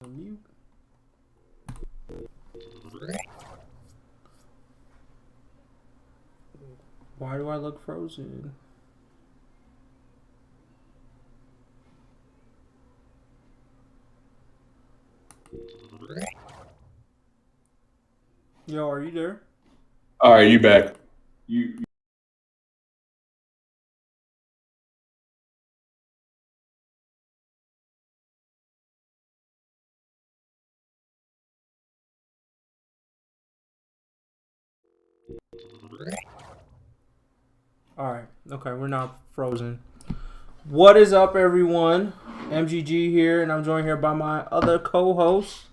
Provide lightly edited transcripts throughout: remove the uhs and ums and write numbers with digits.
Mute. Why do I look frozen? Yo, are you there? All right, you back. You Alright, okay, we're not frozen. What is up, everyone? MGG here, and I'm joined here by my other co-host.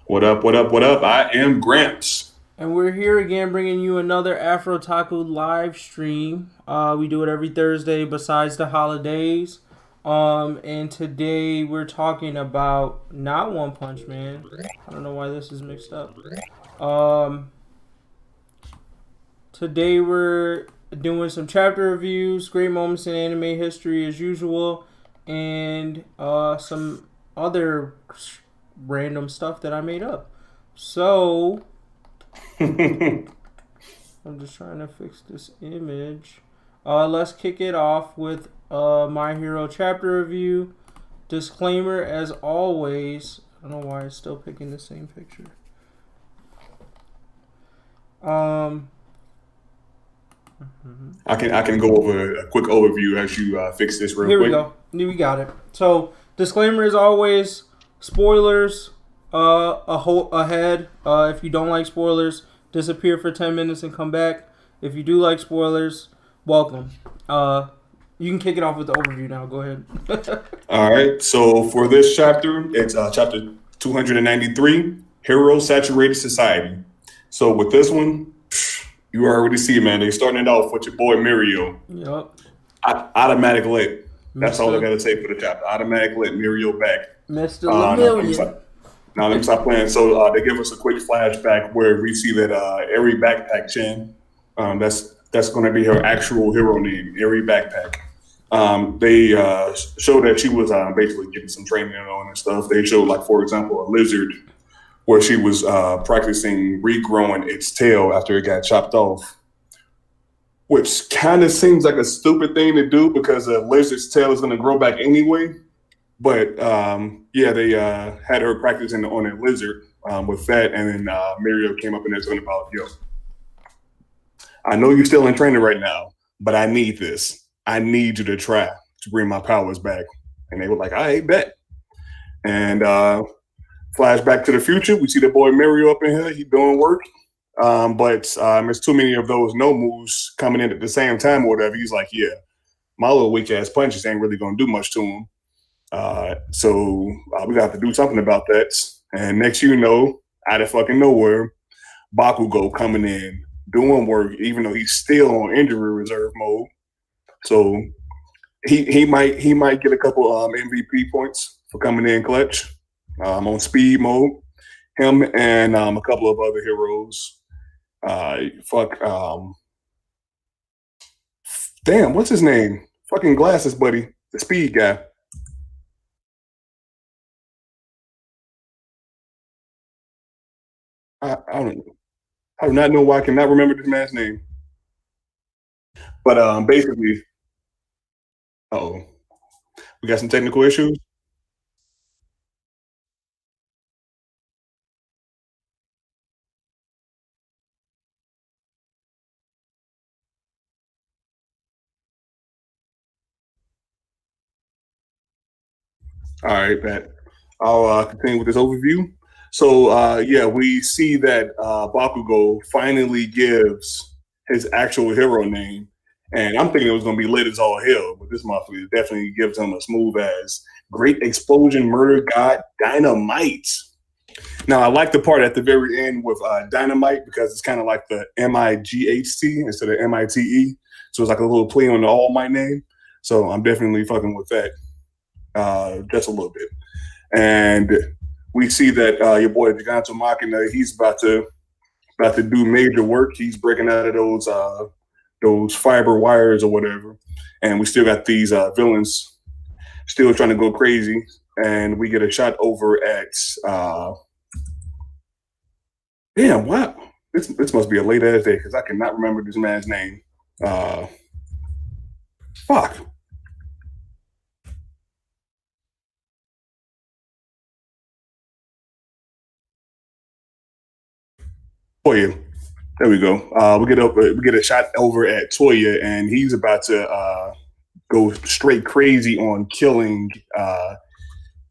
What up? What up? What up? I am Gramps. And we're here again bringing you another Afro Taco live stream. We do it every Thursday besides the holidays. And today we're talking about not One Punch Man. I don't know why this is mixed up. Today we're doing some chapter reviews, great moments in anime history as usual, and some other random stuff that I made up. So I'm just trying to fix this image. Let's kick it off with My Hero chapter review. Disclaimer, as always. I don't know why it's still picking the same picture. I can go over a quick overview as you fix this real Here quick. we go. We got it. So, disclaimer as always, spoilers ahead. If you don't like spoilers, disappear for 10 minutes and come back. If you do like spoilers, welcome. You can kick it off with the overview now. Go ahead. All right. So for this chapter, it's chapter 293, Hero Saturated Society. So with this one, you already see, man, they starting it off with your boy Mirio. Yup. Automatic lit. That's all I got to say for the chapter. Automatic lit, Mirio back. Mr. Lemillion. Now let me stop playing. So they give us a quick flashback where we see that Eri Backpack Chan, that's going to be her actual hero name, Eri Backpack. They show that she was basically getting some training on and stuff. They showed, like, for example, a lizard where she was practicing regrowing its tail after it got chopped off, which kind of seems like a stupid thing to do because a lizard's tail is going to grow back anyway. But they had her practicing on a lizard with that, and then Mirio came up and they're talking about, yo, I know you're still in training right now, but I need this. I need you to try to bring my powers back. And they were like, I bet. And flashback to the future, we see the boy Mirio up in here. He doing work. But there's too many of those no moves coming in at the same time or whatever. He's like, yeah, my little weak ass punches ain't really going to do much to him. So we got to do something about that. And next you know, out of fucking nowhere, Bakugo coming in, doing work, even though he's still on injury reserve mode. So he might get a couple MVP points for coming in clutch on speed mode. Him and a couple of other heroes. Damn, what's his name? Fucking glasses, buddy. The speed guy. I don't know. I do not know why I cannot remember this man's name. But basically, we got some technical issues. All right, Pat. I'll continue with this overview. So, we see that Bakugo finally gives his actual hero name. And I'm thinking it was going to be lit as all hell, but this motherfucker definitely gives him a smooth as Great Explosion Murder God Dynamite. Now, I like the part at the very end with Dynamite because it's kind of like the M-I-G-H-T instead of M-I-T-E. So it's like a little play on the All Might name. So I'm definitely fucking with that just a little bit. And we see that your boy Giganto Machina, he's about to do major work. He's breaking out of those fiber wires or whatever. And we still got these villains still trying to go crazy and we get a shot over at damn, wow. This must be a late ass day because I cannot remember this man's name. Fuck. Toya. There we go. We get a shot over at Toya, and he's about to go straight crazy on killing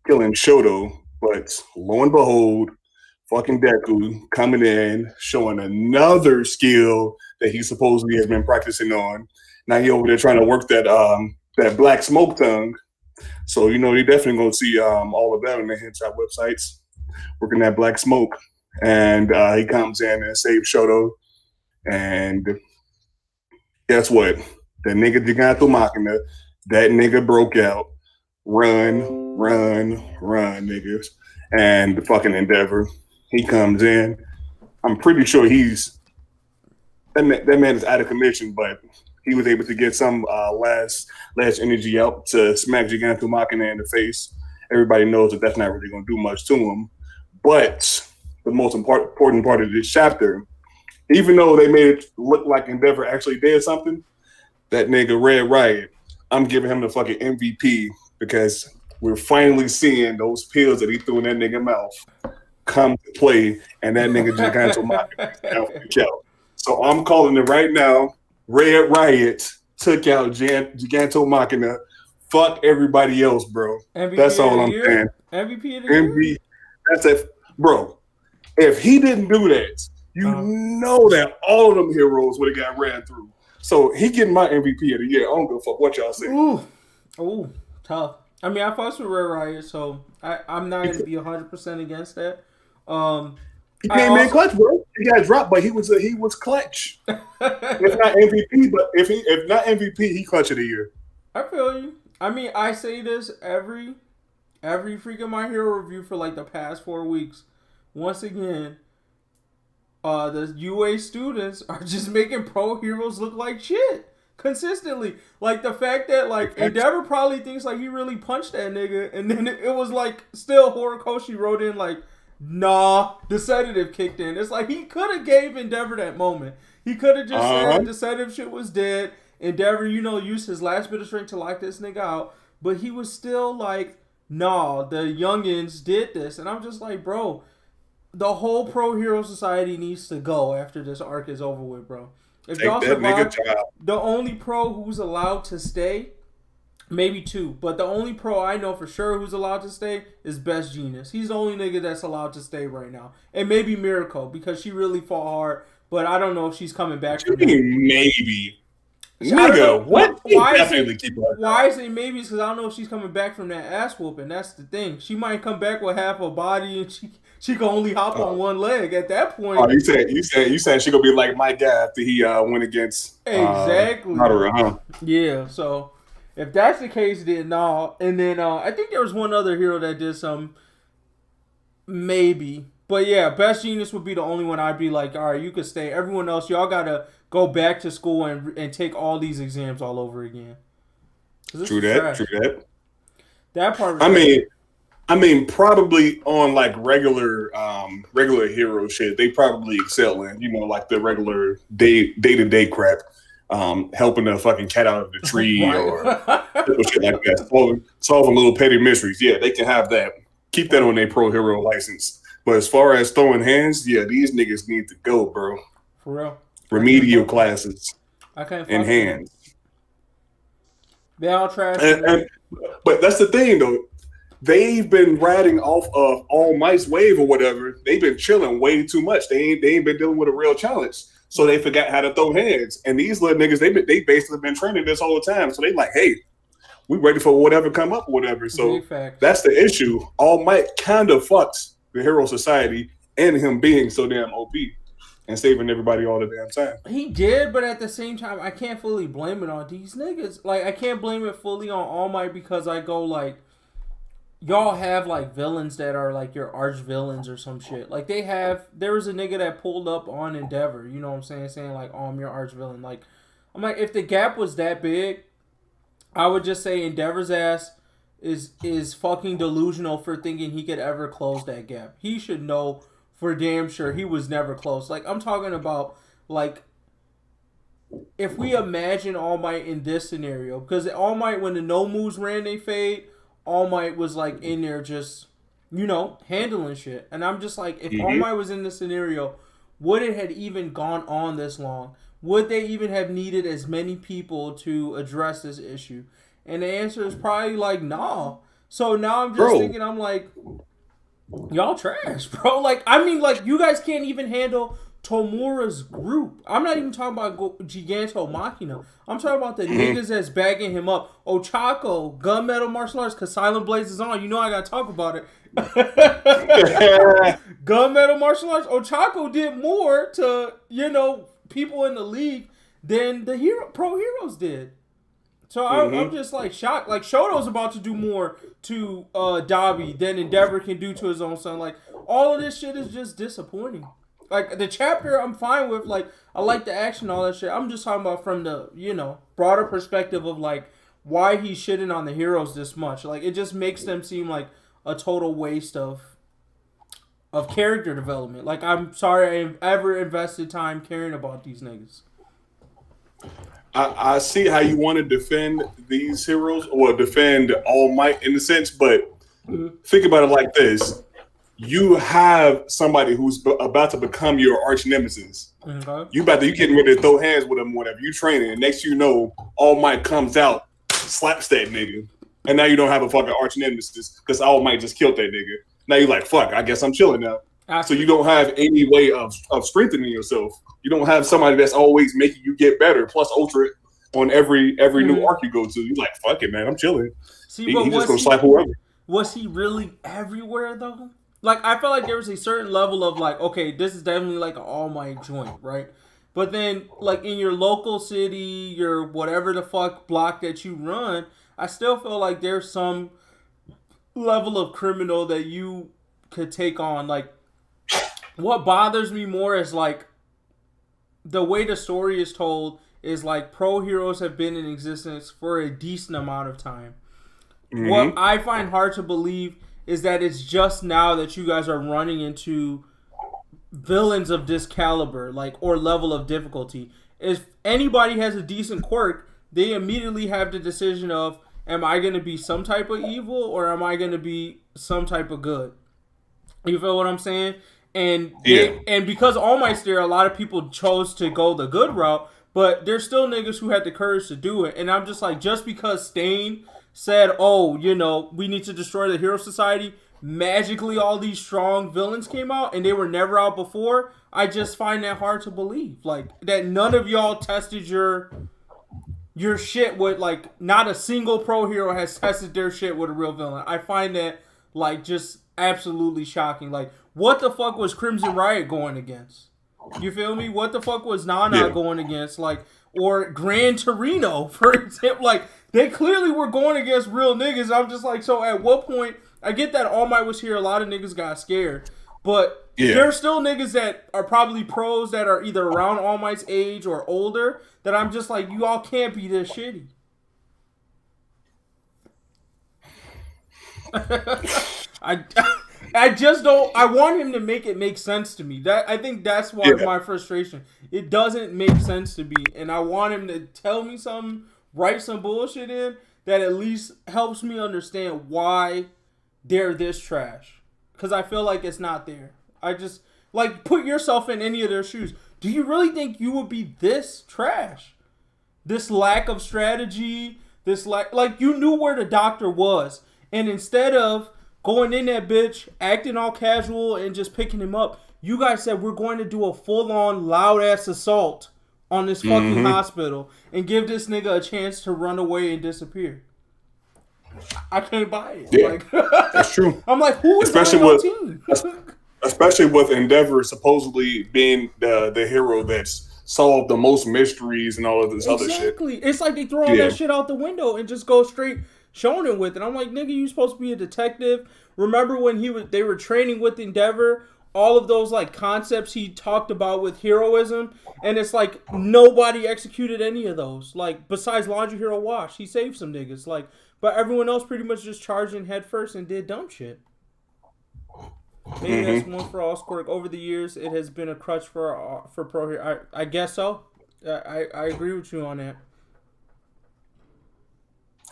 Shoto. But lo and behold, fucking Deku coming in, showing another skill that he supposedly has been practicing on. Now he over there trying to work that black smoke tongue. So you know, you're definitely gonna see all of that on the hentai websites, working that black smoke. And he comes in and saves Shoto. And guess what? The nigga Giganto Machina, that nigga broke out. Run, niggas. And the fucking Endeavor, he comes in. I'm pretty sure that man is out of commission, but he was able to get some last energy out to smack Giganto Machina in the face. Everybody knows that that's not really going to do much to him. But the most important part of this chapter, even though they made it look like Endeavor actually did something, that nigga Red Riot, I'm giving him the fucking MVP because we're finally seeing those pills that he threw in that nigga mouth come to play, and that nigga Giganto Machina is out. So I'm calling it right now. Red Riot took out Giganto Machina. Fuck everybody else, bro. MVP that's all I'm saying. MVP of the year? That's it, bro. If he didn't do that, you know that all of them heroes would have got ran through. So he getting my MVP of the year. I don't give a fuck what y'all say. Ooh, tough. I mean, I fucks with Red Riot, so I'm not going to be 100% against that. He came in clutch, bro. He got dropped, but he was clutch. If not MVP, but if not MVP, he clutch of the year. I feel you. I mean, I say this every freaking My Hero review for like the past 4 weeks. Once again, the UA students are just making pro heroes look like shit consistently. Like the fact that like Endeavor probably thinks like he really punched that nigga, and then it was like still Horikoshi wrote in like, nah, the sedative kicked in. It's like he could have gave Endeavor that moment. He could have just said the sedative shit was dead. Endeavor, used his last bit of strength to lock this nigga out, but he was still like, nah, the youngins did this, and I'm just like, bro. The whole Pro Hero Society needs to go after this arc is over with, bro. If y'all survive, the only pro who's allowed to stay, maybe two, but the only pro I know for sure who's allowed to stay is Best Genius. He's the only nigga that's allowed to stay right now. And maybe Miracle, because she really fought hard, but I don't know if she's coming back from that. Maybe. Nigga, what? Why is it maybe? Because I don't know if she's coming back from that ass whooping. That's the thing. She might come back with half a body and she can only hop on one leg at that point. Oh, you said she gonna be like my guy after he went against exactly. Naruto, huh? Yeah. So if that's the case, then no. And then I think there was one other hero that did some. Maybe, but yeah, Best Genius would be the only one I'd be like, all right, you could stay. Everyone else, y'all gotta go back to school and take all these exams all over again. True that. That part. I mean, probably on like regular hero shit, they probably excel in, like the regular day-to-day crap, helping the fucking cat out of the tree or shit like that, solving little petty mysteries. Yeah, they can have that. Keep that on their pro hero license. But as far as throwing hands, yeah, these niggas need to go, bro. For real. Remedial classes. I can't in hands. They all trash. But that's the thing, though. They've been riding off of All Might's wave or whatever. They've been chilling way too much. They ain't been dealing with a real challenge. So they forgot how to throw hands. And these little niggas, they basically been training this whole time. So they like, hey, we ready for whatever come up or whatever. So that's the issue. All Might kind of fucks the Hero Society and him being so damn OP and saving everybody all the damn time. He did, but at the same time, I can't fully blame it on these niggas. Like, I can't blame it fully on All Might because I go like, y'all have like villains that are like your arch villains or some shit. Like there was a nigga that pulled up on Endeavor, you know what I'm saying like, oh, I'm your arch villain. Like, I'm like, if the gap was that big, I would just say Endeavor's ass is fucking delusional for thinking he could ever close that gap. He should know for damn sure he was never close. Like, I'm talking about, like, if we imagine All Might in this scenario, because All Might, when the no moves ran they fade, All Might was like in there just, handling shit. And I'm just like, if All Might was in this scenario, would it have even gone on this long? Would they even have needed as many people to address this issue? And the answer is probably like, nah. So now I'm just thinking, I'm like, y'all trash, bro. Like, I mean, like, you guys can't even handle Tomura's group. I'm not even talking about Giganto Machina. I'm talking about the niggas that's bagging him up. Ochako, Gunmetal Martial Arts, because Silent Blaze is on. You know I gotta talk about it. Gunmetal Martial Arts. Ochako did more to, people in the league than the pro heroes did. So I'm just like shocked. Like, Shoto's about to do more to Dabi than Endeavor can do to his own son. Like, all of this shit is just disappointing. Like, the chapter I'm fine with. Like, I like the action, all that shit. I'm just talking about from the, broader perspective of, like, why he's shitting on the heroes this much. Like, it just makes them seem like a total waste of character development. Like, I'm sorry I ever invested time caring about these niggas. I see how you want to defend these heroes or defend All Might in a sense, but think about it like this. You have somebody who's about to become your arch nemesis. You getting ready to throw hands with him whenever you training, and next you know, All Might comes out, slaps that nigga, and now you don't have a fucking arch nemesis because All Might just killed that nigga. Now you're like, fuck, I guess I'm chilling now. So you don't have any way of strengthening yourself. You don't have somebody that's always making you get better, plus ultra on every new arc you go to. You're like, fuck it, man, I'm chilling. See, he just gonna slap whoever. Was he really everywhere though? Like, I felt like there was a certain level of like, okay, this is definitely like an All Might joint, right? But then, like, in your local city, your whatever the fuck block that you run, I still feel like there's some level of criminal that you could take on. Like, what bothers me more is, like, the way the story is told is, like, pro heroes have been in existence for a decent amount of time. What I find hard to believe is that it's just now that you guys are running into villains of this caliber, like, or level of difficulty. If anybody has a decent quirk, they immediately have the decision of, am I going to be some type of evil or am I going to be some type of good? You feel what I'm saying? And and because All Might's there, a lot of people chose to go the good route, but there's still niggas who had the courage to do it. And I'm just like, just because Stain said, oh, we need to destroy the Hero Society, magically all these strong villains came out and they were never out before. I just find that hard to believe. Like, that none of y'all tested your shit with, like, not a single pro hero has tested their shit with a real villain. I find that, like, just absolutely shocking. Like, what the fuck was Crimson Riot going against? You feel me? What the fuck was Nana going against? Like, or Gran Torino, for example. Like, they clearly were going against real niggas. I'm just like, so at what point, I get that All Might was here, a lot of niggas got scared, but there's still niggas that are probably pros that are either around All Might's age or older that I'm just like, you all can't be this shitty. I just don't. I want him to make it make sense to me. I think that's why my frustration. It doesn't make sense to me, and I want him to tell me something, write some bullshit in that at least helps me understand why they're this trash. Because I feel like it's not there. I just, like, put yourself in any of their shoes. Do you really think you would be this trash? This lack of strategy, this like you knew where the doctor was, and instead of going in that bitch, acting all casual and just picking him up, you guys said we're going to do a full-on loud-ass assault on this fucking hospital and give this nigga a chance to run away and disappear. I can't buy it. Yeah, like, that's true. I'm like, who is on your team? Especially with Endeavor supposedly being the hero that's solved the most mysteries and all of this other shit. Exactly. It's like they throw all that shit out the window and just go straight Shonen with it. I'm like, nigga, you supposed to be a detective. Remember when they were training with Endeavor? all of those like concepts he talked about with heroism, and it's like nobody executed any of those. Like besides Laundry Hero Wash, he saved some niggas. Like, but everyone else pretty much just charged in head first and did dumb shit. Maybe that's one for all Squirk. Over the years, it has been a crutch for pro hero. I guess so. I agree with you on that.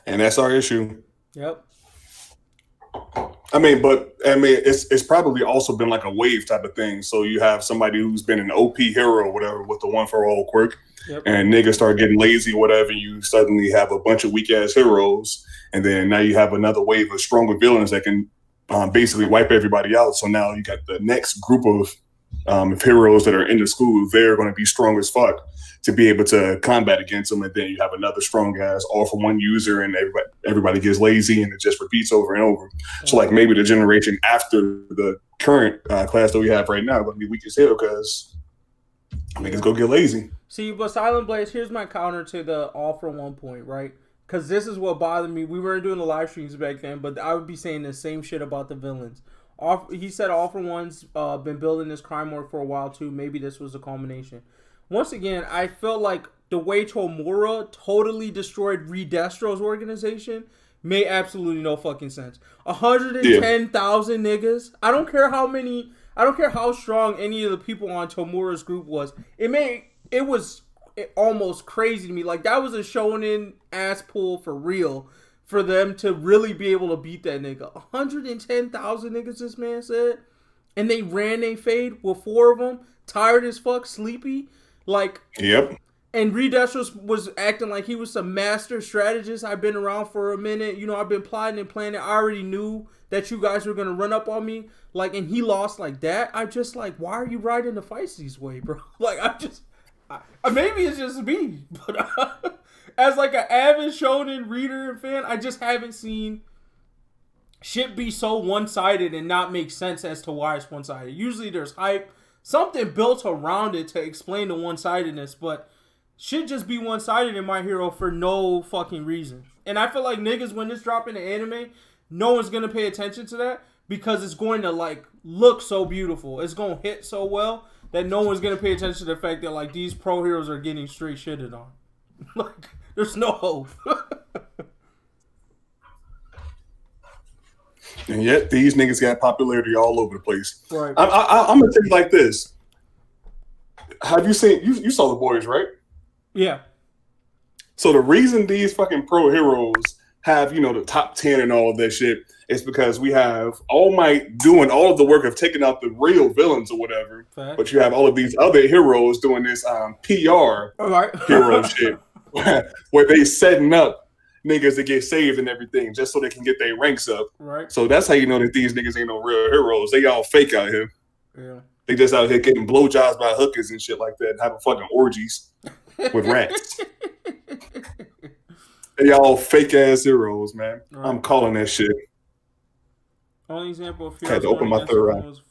And that's our issue. Yep. It's probably also been like a wave type of thing. So you have somebody who's been an OP hero or whatever with the one for all quirk, and niggas start getting lazy, whatever. You suddenly have a bunch of weak ass heroes, and then now you have another wave of stronger villains that can basically wipe everybody out. So now you got the next group of heroes that are in the school. They're going to be strong as fuck to be able to combat against them, and then you have another strong ass all for one user, and everybody gets lazy, and it just repeats over and over. So like maybe the generation after the current class that we have right now going to be weak as hell because niggas go get lazy. See, but Silent Blaze, here's my counter to the all for one point, right? Because this is what bothered me. We weren't doing the live streams back then, but I would be saying the same shit about the villains. He said all for one's been building this crime work for a while too. Maybe this was a culmination. Once again, I felt like the way Tomura totally destroyed Redestro's organization made absolutely no fucking sense. 110,000 niggas. I don't care how strong any of the people on Tomura's group was. It was almost crazy to me. Like, that was a shonen ass pull for real for them to really be able to beat that nigga. 110,000 niggas, this man said. And they ran a fade with 4 of them. Tired as fuck, sleepy. Like, yep. And Redestro was acting like he was some master strategist. I've been around for a minute. You know, I've been plotting and planning. I already knew that you guys were going to run up on me. Like, and he lost like that. I'm just like, why are you riding the fights this way, bro? Like, maybe it's just me. But as like an avid shonen reader and fan, I just haven't seen shit be so one-sided and not make sense as to why it's one-sided. Usually there's hype. Something built around it to explain the one-sidedness, but shit just be one-sided in My Hero for no fucking reason. And I feel like niggas, when this drop in the anime, no one's going to pay attention to that because it's going to, like, look so beautiful. It's going to hit so well that no one's going to pay attention to the fact that, like, these pro heroes are getting straight shitted on. Like, there's no hope. And yet, these niggas got popularity all over the place. Right. I'm gonna tell you like this. Have you seen? You saw The Boys, right? Yeah. So the reason these fucking pro heroes have, you know, the top 10 and all of that shit is because we have All Might doing all of the work of taking out the real villains or whatever. Fact. But you have all of these other heroes doing this PR hero shit where they setting up niggas that get saved and everything just so they can get their ranks up. Right. So that's how you know that these niggas ain't no real heroes. They all fake out here. Yeah. They just out here getting blowjobs by hookers and shit like that and having fucking orgies with rats. They all fake ass heroes, man. Right. I'm calling that shit. Only example of heroes had to open my third eye. Was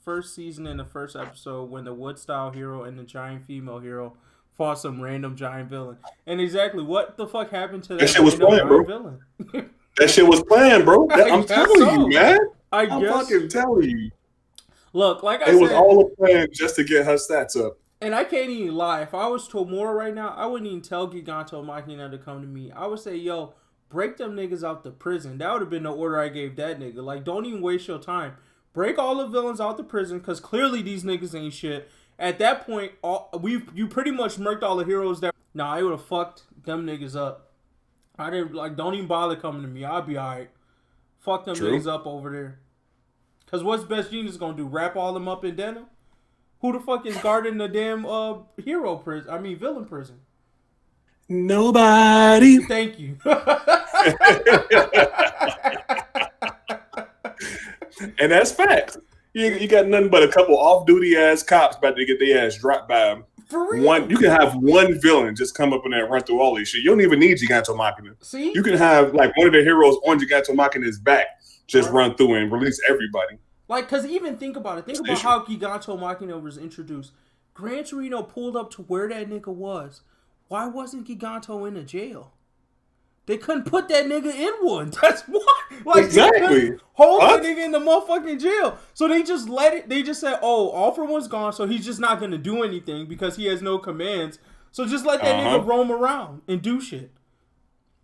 first season in the first episode when the wood style hero and the giant female hero fought some random giant villain. And exactly what the fuck happened to that shit was planned, bro. Villain? That shit was planned, bro. I'm telling you, man. I'm fucking telling you. Look, like I said, it was all a plan just to get her stats up. And I can't even lie. If I was Tomura right now, I wouldn't even tell Giganto Machina to come to me. I would say, yo, break them niggas out the prison. That would have been the order I gave that nigga. Like, don't even waste your time. Break all the villains out the prison, because clearly these niggas ain't shit. At that point, you pretty much murked all the heroes that... Nah, I would have fucked them niggas up. I didn't, like, don't even bother coming to me. I'll be alright. Fuck them niggas up over there. Because what's Best Genius gonna do? Wrap all them up in denim? Who the fuck is guarding the damn villain prison? Nobody. Thank you. And that's fact. You got nothing but a couple off-duty ass cops about to get their ass dropped by them. For real? You can have one villain just come up in there and run through all this shit. You don't even need Giganto Machina. See? You can have like one of the heroes on Giganto Machina's back just run through and release everybody. Like, because even think about it. Think about how Giganto Machina was introduced. Gran Torino pulled up to where that nigga was. Why wasn't Giganto in a jail? They couldn't put that nigga in one. That's why. Like, exactly. Hold that nigga in the motherfucking jail. So they just let it. They just said, "Oh, All For One's gone, so he's just not gonna do anything because he has no commands. So just let that nigga roam around and do shit."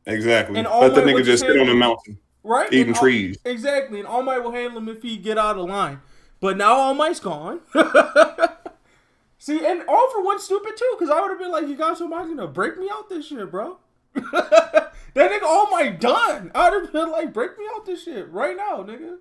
Exactly. And Let the nigga just sit on the mountain, right? Eating trees. Exactly. And All Might will handle him if he get out of line. But now All Might's gone. See, and All For One's stupid too, because I would have been like, "You got somebody to break me out this shit, bro." That nigga All Might done. I would have been like, "Break me out this shit right now, nigga."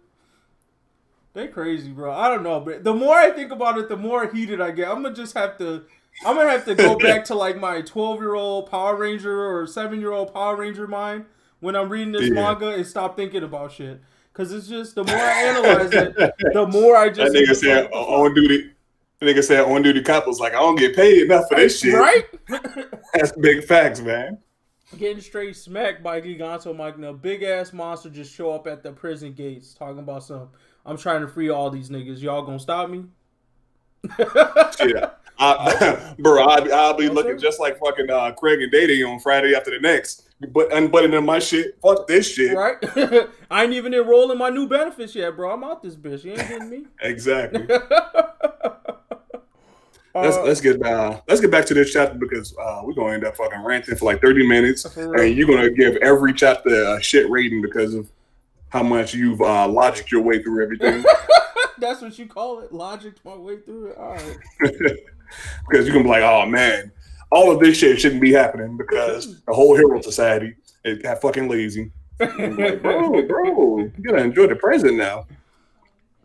They crazy, bro. I don't know, but the more I think about it, the more heated I get. I'm gonna have to go back to like my 12-year-old Power Ranger or 7-year-old Power Ranger mind when I'm reading this manga and stop thinking about shit. Cause it's just the more I analyze it, the more I just. That nigga said on duty. The nigga said on duty cop was like, "I don't get paid enough for this shit." Right? That's big facts, man. Getting straight smacked by Giganto Magna. Big ass monster just show up at the prison gates talking about something. "I'm trying to free all these niggas. Y'all gonna stop me?" Yeah. Bro, I'll be looking just like fucking Craig and Day on Friday after the next. But unbuttoning my shit. Fuck this shit. Right? I ain't even enrolling my new benefits yet, bro. I'm out this bitch. You ain't getting me. Exactly. Let's get back to this chapter because we're gonna end up fucking ranting for like 30 minutes, and you're gonna give every chapter a shit rating because of how much you've logicked your way through everything. That's what you call it, logicked my way through it. All right. Because you're gonna be like, "Oh man, all of this shit shouldn't be happening because the whole hero society is got fucking lazy." Like, bro, you gotta enjoy the present now.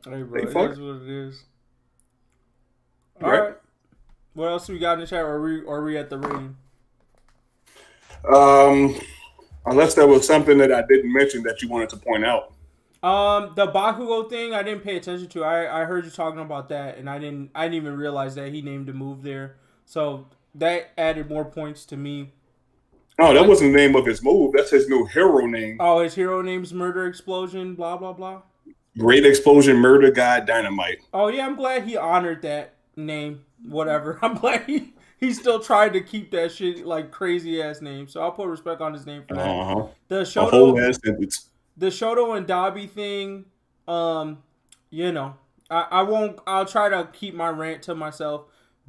Hey, bro, it is what it is. All right. What else we got in the chat? Or are we at the rating? Unless there was something that I didn't mention that you wanted to point out. The Bakugo thing I didn't pay attention to. I heard you talking about that, and I didn't even realize that he named a move there. So that added more points to me. Oh, that wasn't the name of his move. That's his new hero name. Oh, his hero name's Murder Explosion. Blah blah blah. Great Explosion, Murder God, Dynamite. Oh yeah, I'm glad he honored that name. Whatever. I'm glad he still tried to keep that shit like crazy ass name. So I'll put respect on his name for that. The Shoto, a whole ass sentence. The Shoto and Dabi thing, you know, I won't. I'll try to keep my rant to myself,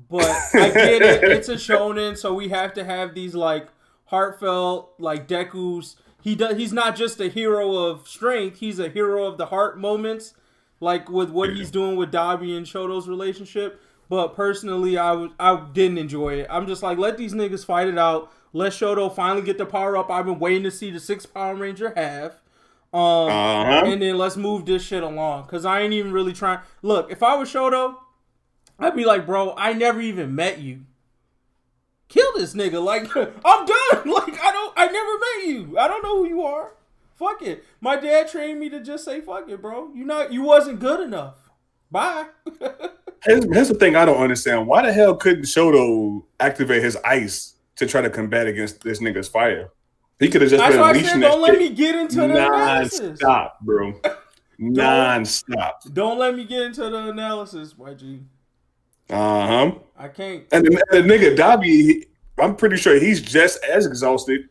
but I get it. It's a shonen, so we have to have these like heartfelt, like Deku's. He's not just a hero of strength. He's a hero of the heart moments, like with what he's doing with Dabi and Shoto's relationship. But personally, I didn't enjoy it. I'm just like, let these niggas fight it out. Let Shoto finally get the power up I've been waiting to see the 6th Power Ranger have. And then let's move this shit along. Because I ain't even really trying. Look, if I was Shoto, I'd be like, bro, I never even met you. Kill this nigga. Like, I'm done. Like, I never met you. I don't know who you are. Fuck it. My dad trained me to just say, fuck it, bro. You wasn't good enough. Bye. Here's the thing I don't understand. Why the hell couldn't Shoto activate his ice to try to combat against this nigga's fire? He could have just been unleashing that shit. Don't let me get into the analysis. Non-stop, bro. Non-stop. Don't let me get into the analysis, YG. I can't. And the nigga Dabi, I'm pretty sure he's just as exhausted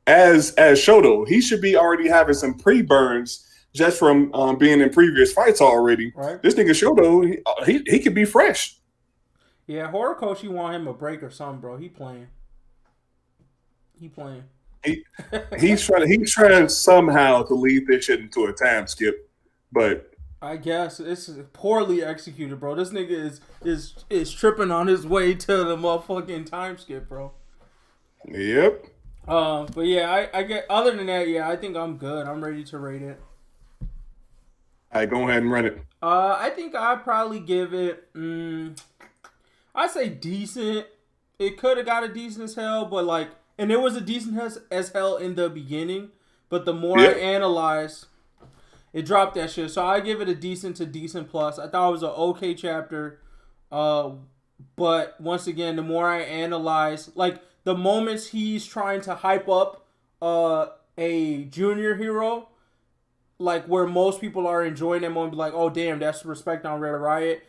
as Shoto. He should be already having some pre-burns just from being in previous fights already. Right. This nigga Shoto, he could be fresh. Yeah, Horikoshi want him a break or something, bro. He playing. He's trying somehow to lead this shit into a time skip, but I guess it's poorly executed, bro. This nigga is tripping on his way to the motherfucking time skip, bro. Yep. But yeah, I get. Other than that, yeah, I think I'm good. I'm ready to rate it. All right, go ahead and run it. I think I'd probably give it. I'd say decent. It could have got a decent as hell, but like, and it was a decent as hell in the beginning. But the more I analyze, it dropped that shit. So I give it a decent to decent plus. I thought it was an okay chapter. But once again, the more I analyze, like the moments he's trying to hype up a junior hero, like where most people are enjoying that moment, be like, oh damn, that's respect on Red Riot.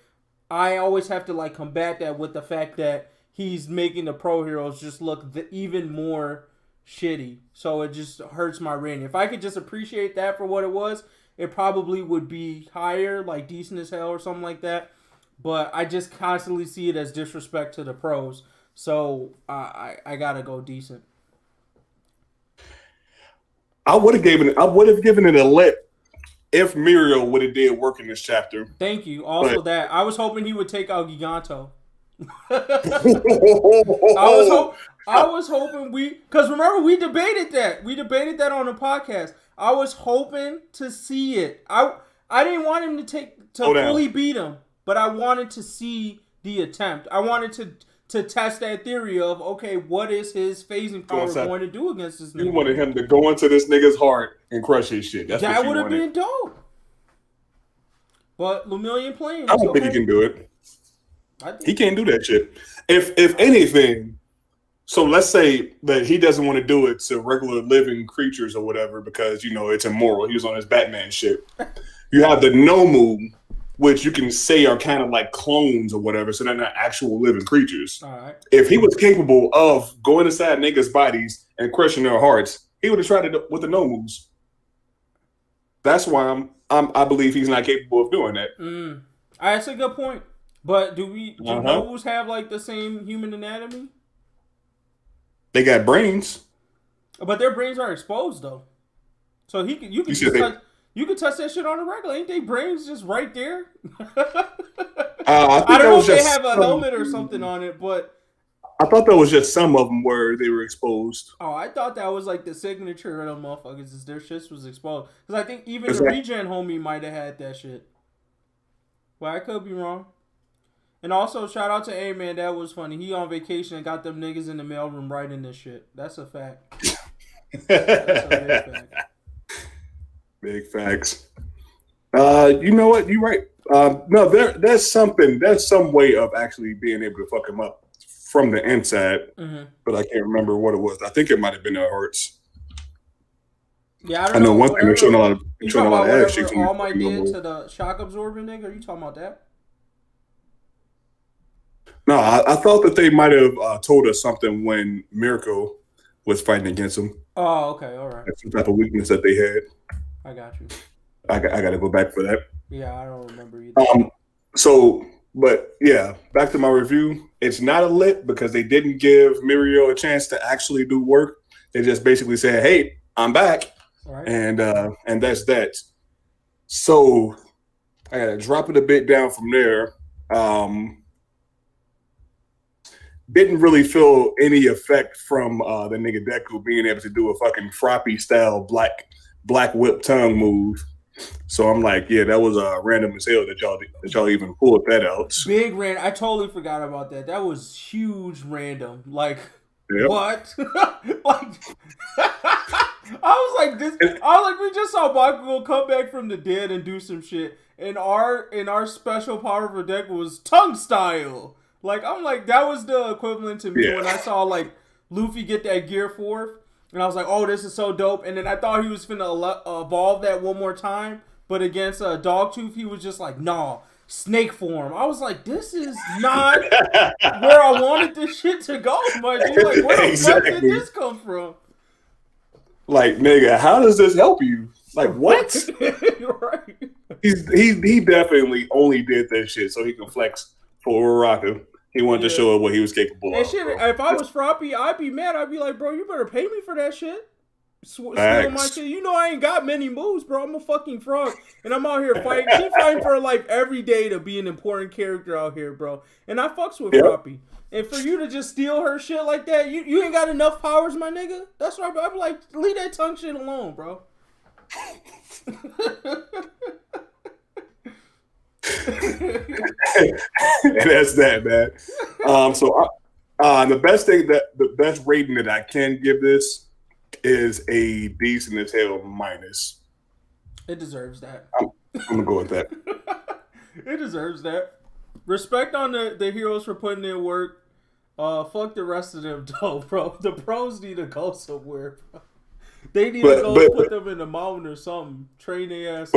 I always have to like combat that with the fact that he's making the pro heroes just look even more shitty. So it just hurts my rating. If I could just appreciate that for what it was, it probably would be higher, like decent as hell or something like that. But I just constantly see it as disrespect to the pros. So I gotta go decent. I would have given it a lip if Muriel would have did work in this chapter. Thank you. Also, that I was hoping he would take out Giganto. I was hoping because remember we debated that on the podcast. I was hoping to see it. I didn't want him to fully beat him, but I wanted to see the attempt. I wanted to test that theory of, okay, what is his phasing power going to do against this nigga? You wanted him to go into this nigga's heart and crush his shit. That would have been dope. But Lumillion playing. I don't think he can do it. He can't do that shit. If anything, so let's say that he doesn't want to do it to regular living creatures or whatever because, it's immoral. He was on his Batman shit. You have the Nomu, which you can say are kind of like clones or whatever, so they're not actual living creatures. All right. If he was capable of going inside niggas' bodies and crushing their hearts, he would have tried it with the Nomus. That's why I believe he's not capable of doing that. That's a good point. But do Nomus have like the same human anatomy? They got brains, but their brains are exposed though. So you can touch that shit on a regular. Ain't they brains just right there? I don't know if they have a helmet or something on it, but I thought that was just some of them where they were exposed. Oh, I thought that was like the signature of them motherfuckers. Is their shit was exposed? Because I think even the regen homie might have had that shit. Well, I could be wrong. And also, shout out to A-Man. That was funny. He on vacation and got them niggas in the mailroom writing this shit. That's a fact. That's a big fact. Big facts. You know what? You're right. No, there's some way of actually being able to fuck him up from the inside, but I can't remember what it was. I think it might have been the hearts. Yeah, I know one thing they're showing a lot of ass cheeks. All Might did to the shock absorbing nigga. Are you talking about that? No, I thought that they might have told us something when Miracle was fighting against him. Oh, okay, all right. That's some type of weakness that they had. I got you. I got to go back for that. Yeah, I don't remember either. But yeah, back to my review. It's not a lit because they didn't give Muriel a chance to actually do work. They just basically said, "Hey, I'm back," right. And that's that. So I got to drop it a bit down from there. Didn't really feel any effect from the nigga Deku being able to do a fucking Froppy style black whip tongue move. So I'm like, yeah, that was random as hell that y'all even pulled that out. Big random. I totally forgot about that. That was huge random. Like, what? Like, I was like, we just saw Bakugo come back from the dead and do some shit. And our special power for Deku was tongue style. Like, I'm like, that was the equivalent to me when I saw, like, Luffy get that Gear 4. And I was like, oh, this is so dope. And then I thought he was finna evolve that one more time. But against Dogtooth, he was just like, nah, snake form. I was like, this is not where I wanted this shit to go, my dude. Like, where the fuck did this come from? Like, nigga, how does this help you? Like, what? Right. He definitely only did that shit so he can flex for Uraraka. He wanted to show her what he was capable of. Shit, if I was Froppy, I'd be mad. I'd be like, bro, you better pay me for that shit. My shit. You know I ain't got many moves, bro. I'm a fucking frog. And I'm out here fighting. She's fighting for her life every day to be an important character out here, bro. And I fucks with Froppy. And for you to just steal her shit like that, you ain't got enough powers, my nigga. That's why I'm like, leave that tongue shit alone, bro. And that's that, man. The best rating that I can give this is a decent as hell minus. It deserves that. I'm gonna go with that. It deserves that. Respect on the heroes for putting in work. Fuck the rest of them though, bro. The pros need to go somewhere, bro. They need to go put them in the mountain or something. Train their ass.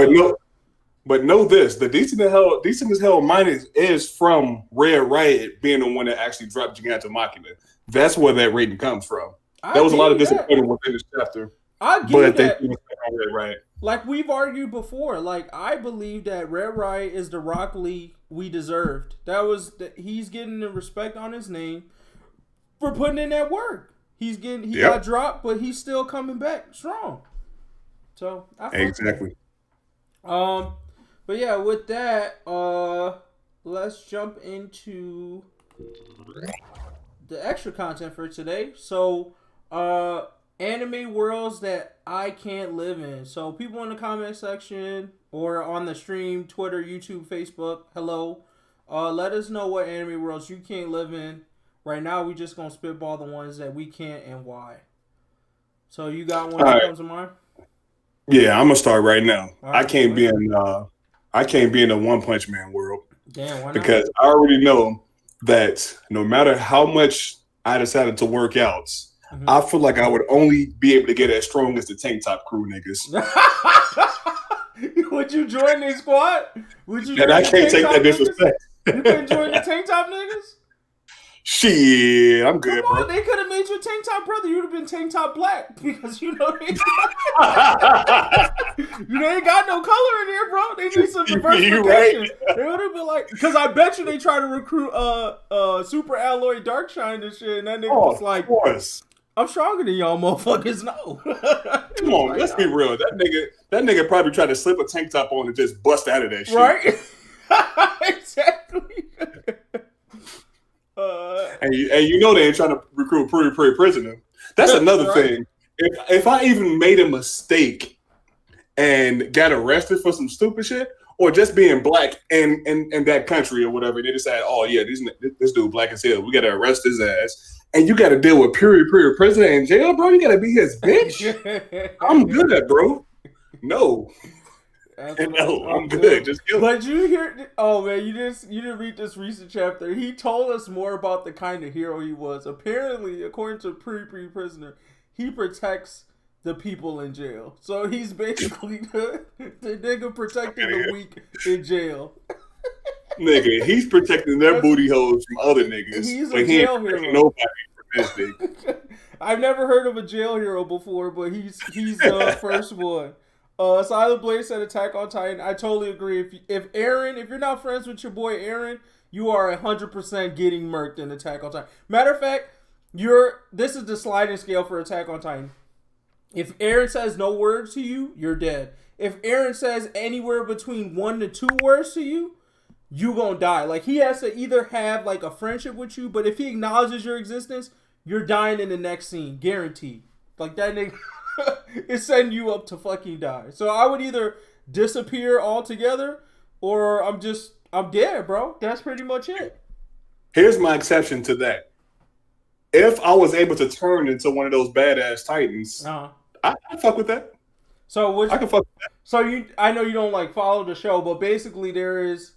But know this: the decent as hell minus is from Red Riot being the one that actually dropped Gigantomachina. That's where that rating comes from. There I was a give lot of you that. disappointment within this chapter, I give you but they that. threw us on Red Riot. Like we've argued before, like I believe that Red Riot is the Rock Lee we deserved. He's getting the respect on his name for putting in that work. He got dropped, but he's still coming back strong. So I exactly. But yeah, with that, let's jump into the extra content for today. So, anime worlds that I can't live in. So, people in the comment section or on the stream, Twitter, YouTube, Facebook, hello. Let us know what anime worlds you can't live in. Right now, we just gonna spitball the ones that we can't and why. So, you got one that comes to mind? Yeah, I'm gonna start right now. I can't be in the One Punch Man world. Damn, why not? Because I already know that no matter how much I decided to work out, I feel like I would only be able to get as strong as the tank top crew niggas. Would you join their squad? Would you? And I can't take that disrespect. You couldn't join the tank top niggas? Shit, I'm good, Come on, bro. they could have made you tank top brother. You'd have been tank top black because you know they ain't got no color in here, bro. They need some diversification. Right. They would have been like, because I bet you they try to recruit Super Alloy Darkshine and shit, and that nigga was like, of course. I'm stronger than y'all motherfuckers. No. Come on, let's be real. That nigga probably tried to slip a tank top on and just bust out of that shit. Right? Exactly. And you know they ain't trying to recruit a prisoner. That's another thing. If I even made a mistake and got arrested for some stupid shit, or just being black in that country or whatever, they decide, oh yeah, this dude black as hell, we gotta arrest his ass, and you gotta deal with period prisoner in jail, bro. You gotta be his bitch. I'm good at bro. No. No, I'm good. Just kill But you hear? Oh man, you didn't read this recent chapter. He told us more about the kind of hero he was. Apparently, according to prisoner, he protects the people in jail. So he's basically the nigga protecting the weak in jail. Nigga, he's protecting their booty holes from other niggas. He's a jail hero. Nobody from this nigga. I've never heard of a jail hero before, but he's the first one. Silent Blade said Attack on Titan. I totally agree. If you're not friends with your boy Aaron, you are 100% getting murked in Attack on Titan. Matter of fact, this is the sliding scale for Attack on Titan. If Aaron says no words to you, you're dead. If Aaron says anywhere between 1 to 2 words to you, you gonna die. Like, he has to either have like a friendship with you, but if he acknowledges your existence, you're dying in the next scene, guaranteed. Like, that nigga is setting you up to fucking die. So I would either disappear altogether, or I'm dead, bro. That's pretty much it. Here's my exception to that. If I was able to turn into one of those badass Titans, I'd fuck with that. So I can fuck with that. So I know you don't like follow the show, but basically there's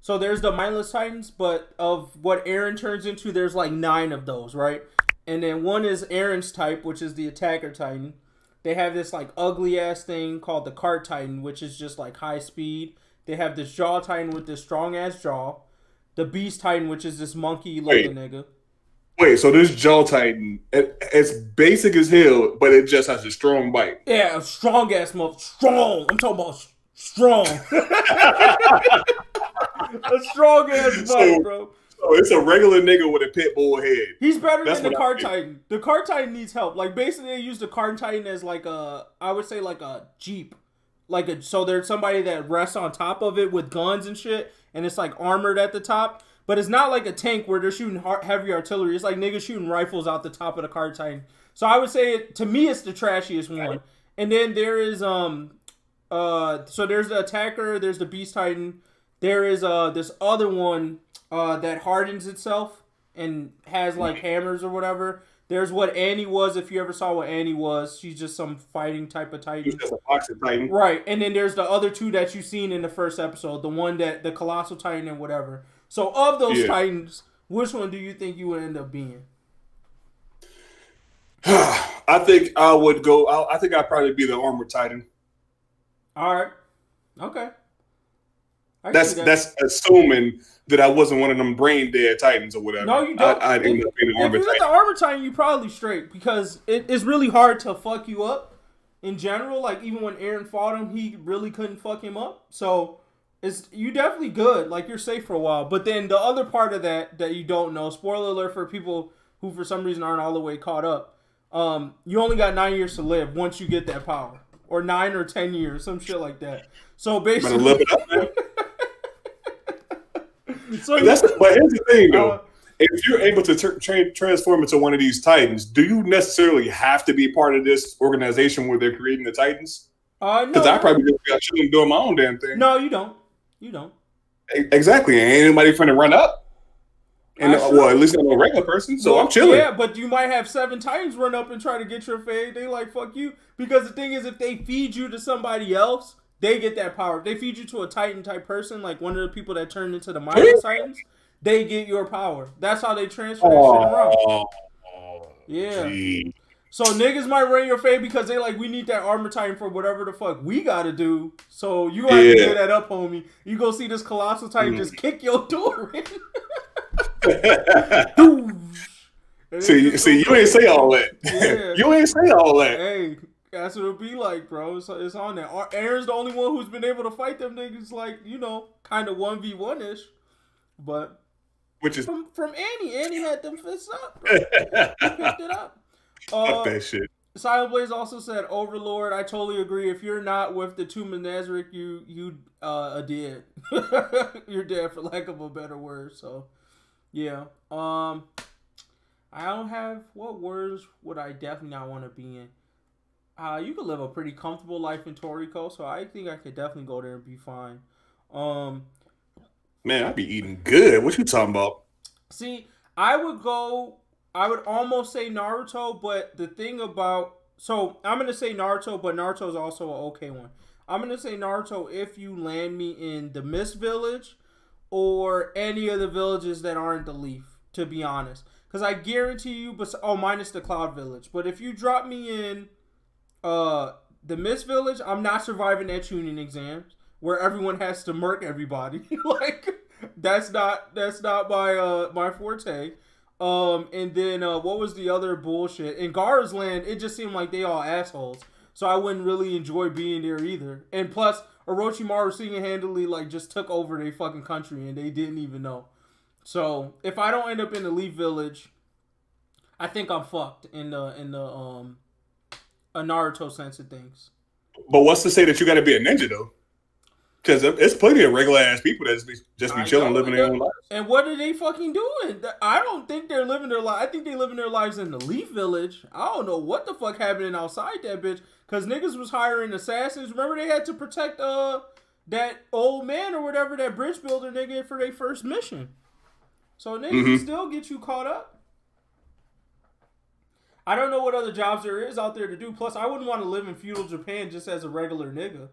the mindless Titans, but of what Aaron turns into, there's like 9 of those, right? And then one is Aaron's type, which is the attacker Titan. They have this like ugly ass thing called the Cart Titan, which is just like high speed. They have this Jaw Titan with this strong ass jaw. The Beast Titan, which is this monkey looking nigga. Wait, so this Jaw Titan, it's basic as hell, but it just has a strong bite. Yeah, a strong ass mother. Strong. I'm talking about strong. A strong ass bite, bro. So it's a regular nigga with a pit bull head. He's better than the Cart Titan. The Cart Titan needs help. Like, basically, they use the Cart Titan as like I would say like a Jeep. So there's somebody that rests on top of it with guns and shit, and it's like armored at the top. But it's not like a tank where they're shooting heavy artillery. It's like niggas shooting rifles out the top of the Cart Titan. So I would say, to me, it's the trashiest one. And then there is so there's the attacker, there's the Beast Titan. There is this other one that hardens itself and has like hammers or whatever. There's what Annie was, if you ever saw what Annie was. She's just some fighting type of Titan. She's just a boxing Titan. Right. And then there's the other 2 that you've seen in the first episode. The one the Colossal Titan and whatever. So of those Titans, which one do you think you would end up being? I think I would go. I think I'd probably be the Armored Titan. All right. Okay. That's assuming that I wasn't one of them brain dead Titans or whatever. No, you don't. I'd end up being an armor If you get the armor Titan, you probably straight because it's really hard to fuck you up in general. Like even when Eren fought him, he really couldn't fuck him up. So you definitely good. Like you're safe for a while. But then the other part of that you don't know. Spoiler alert for people who for some reason aren't all the way caught up. You only got 9 years to live once you get that power, or 9 or 10 years, some shit like that. So basically, live it up, man. But here's the thing, though. If you're able to transform into one of these Titans, do you necessarily have to be part of this organization where they're creating the Titans? No. Because I probably just got chilling doing my own damn thing. No, you don't. You don't. Exactly. Ain't anybody finna run up. And well, at least I'm a regular person, so I'm chilling. Yeah, but you might have 7 Titans run up and try to get your fade. They like, fuck you. Because the thing is, if they feed you to somebody else, they get that power. If they feed you to a Titan type person, like one of the people that turned into the Manga Titans, they get your power. That's how they transfer that shit around. Yeah. Geez. So niggas might run your fade because they like, we need that armor Titan for whatever the fuck we gotta do. So you gonna have to get that up, homie. You go see this Colossal Titan just kick your door in. see, you ain't say all that. Yeah. You ain't say all that. Hey, that's what it'll be like, bro. It's on there. Aaron's the only one who's been able to fight them niggas, like, you know, kind of 1v1-ish. But which is from Annie. Annie had them fists up, bro. He picked it up. Fuck that shit. Silent Blaze also said, Overlord, I totally agree. If you're not with the Tomb of Nazareth, you dead. You're dead, for lack of a better word. So yeah. I don't have, what words would I definitely not want to be in? You could live a pretty comfortable life in Toriko, so I think I could definitely go there and be fine. Man, I'd be eating good. What you talking about? See, I would almost say Naruto, but the thing about, so I'm going to say Naruto, but Naruto's also an okay one. I'm going to say Naruto if you land me in the Mist Village or any of the villages that aren't the Leaf, to be honest. Because I guarantee you, minus the Cloud Village. But if you drop me in the Mist Village, I'm not surviving that tuning exams where everyone has to murk everybody. Like, that's not my forte. And then what was the other bullshit? In Gaara's land, it just seemed like they all assholes. So I wouldn't really enjoy being there either. And plus, Orochimaru single-handedly like just took over their fucking country and they didn't even know. So if I don't end up in the Leaf Village, I think I'm fucked in the a Naruto sense of things. But what's to say that you got to be a ninja though? Because it's plenty of regular ass people that just be chilling, living their own lives. And what are they fucking doing? I don't think they're living their life. I think they living their lives in the Leaf Village. I don't know what the fuck happening outside that bitch. Because niggas was hiring assassins. Remember they had to protect that old man or whatever, that bridge builder nigga for their first mission. So niggas still get you caught up. I don't know what other jobs there is out there to do. Plus, I wouldn't want to live in feudal Japan just as a regular nigga.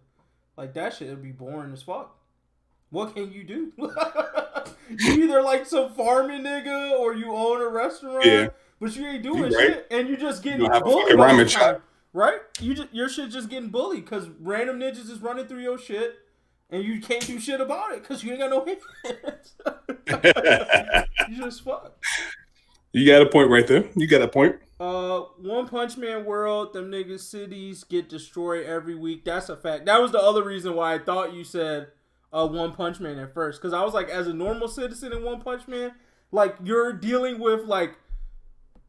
Like, that shit would be boring as fuck. What can you do? You either like some farming nigga or you own a restaurant, but you ain't doing shit, and you just getting bullied all the time, right? Your shit just getting bullied because random ninjas is running through your shit, and you can't do shit about it because you ain't got no hands. You just fuck. You got a point right there. You got a point. One Punch Man world, them niggas cities get destroyed every week. That's a fact. That was the other reason why I thought you said One Punch Man at first. Because I was like, as a normal citizen in One Punch Man, like, you're dealing with, like,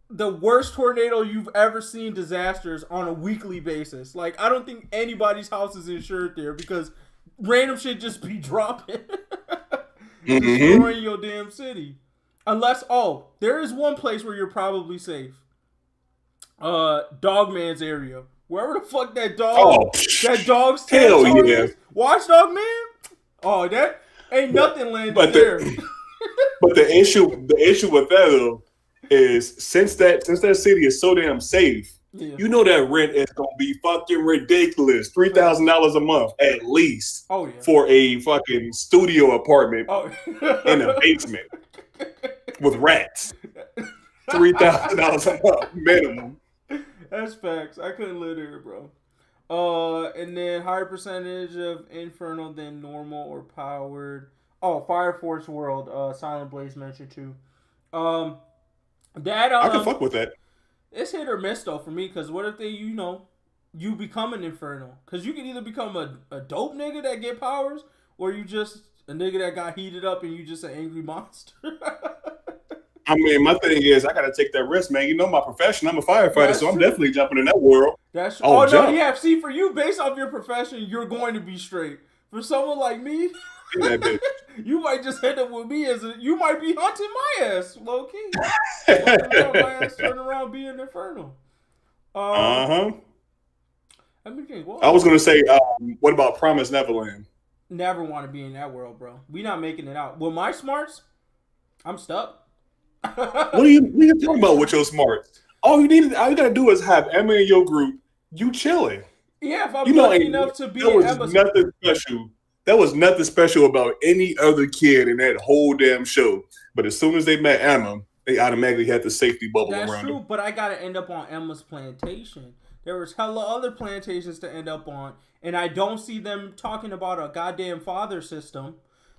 the worst tornado you've ever seen disasters on a weekly basis. Like, I don't think anybody's house is insured there because random shit just be dropping. Destroying your damn city. Unless, there is one place where you're probably safe. Dogman's area. Wherever the fuck that dog's territory is. Watch Dog Man? Oh, that ain't nothing landing there. But the issue with that though is since that city is so damn safe, you know that rent is gonna be fucking ridiculous. $3,000 a month at least for a fucking studio apartment in a basement with rats. $3,000 a month minimum. That's facts. I couldn't live there, bro. And then higher percentage of infernal than normal or powered. Oh, Fire Force World. Silent Blaze mentioned too. Um, that I can fuck with that. It's hit or miss though for me. Because what if they, you become an infernal? Because you can either become a dope nigga that get powers, or you just a nigga that got heated up and you just an angry monster. I mean, my thing is, I gotta take that risk, man. You know my profession. I'm a firefighter, so I'm definitely jumping in that world. That's true. Oh no, yeah. See, for you, based off your profession, you're going to be straight. For someone like me, you might just end up with me you might be hunting my ass, low key. My ass turn around being infernal. Let me think. I was gonna say, what about Promise Neverland? Never want to be in that world, bro. We not making it out. With my smarts, I'm stuck. What are you talking about with your smarts? All you gotta do is have Emma in your group. You chilling. Yeah, if I'm lucky enough to be in Emma's nothing special. That was nothing special about any other kid in that whole damn show. But as soon as they met Emma, they automatically had the safety bubble around them. That's true, but I gotta end up on Emma's plantation. There was hella other plantations to end up on, and I don't see them talking about a goddamn father system.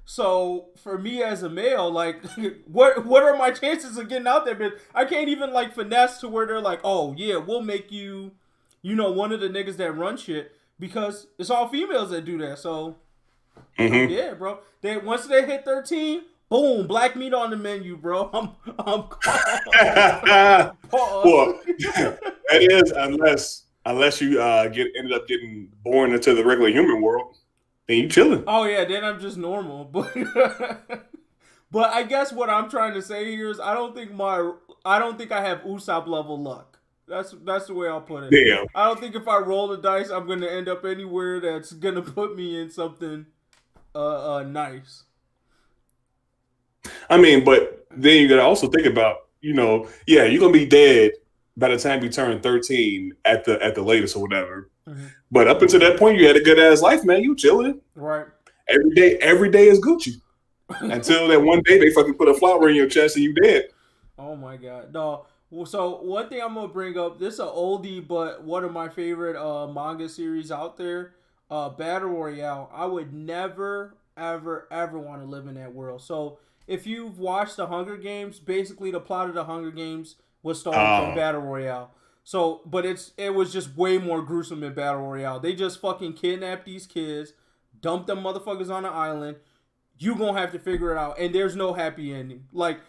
So for me as a male, like, what are my chances of getting out there? But I can't even like finesse to where they're like, oh yeah, we'll make you, one of the niggas that run shit, because it's all females that do that. So yeah, bro. Once they hit 13, boom, black meat on the menu, bro. I'm well, that is unless you ended up getting born into the regular human world. Then you chilling. Oh yeah, then I'm just normal. But I guess what I'm trying to say here is I don't think I have Usopp level luck. That's the way I'll put it. Damn. I don't think if I roll the dice, I'm gonna end up anywhere that's gonna put me in something nice. I mean, but then you gotta also think about, you're gonna be dead by the time you turn 13 at the latest or whatever. Mm-hmm. But up until that point, you had a good ass life, man. You chilling, right? Every day is Gucci. Until that one day they fucking put a flower in your chest and you dead. Oh my god, no. So one thing I'm gonna bring up, this is an oldie, but one of my favorite manga series out there, Battle Royale. I would never, ever, ever want to live in that world. So if you've watched the Hunger Games, basically the plot of the Hunger Games was stolen from Battle Royale. So, but it was just way more gruesome in Battle Royale. They just fucking kidnapped these kids, dumped them motherfuckers on an island. You gonna have to figure it out, and there's no happy ending. Like,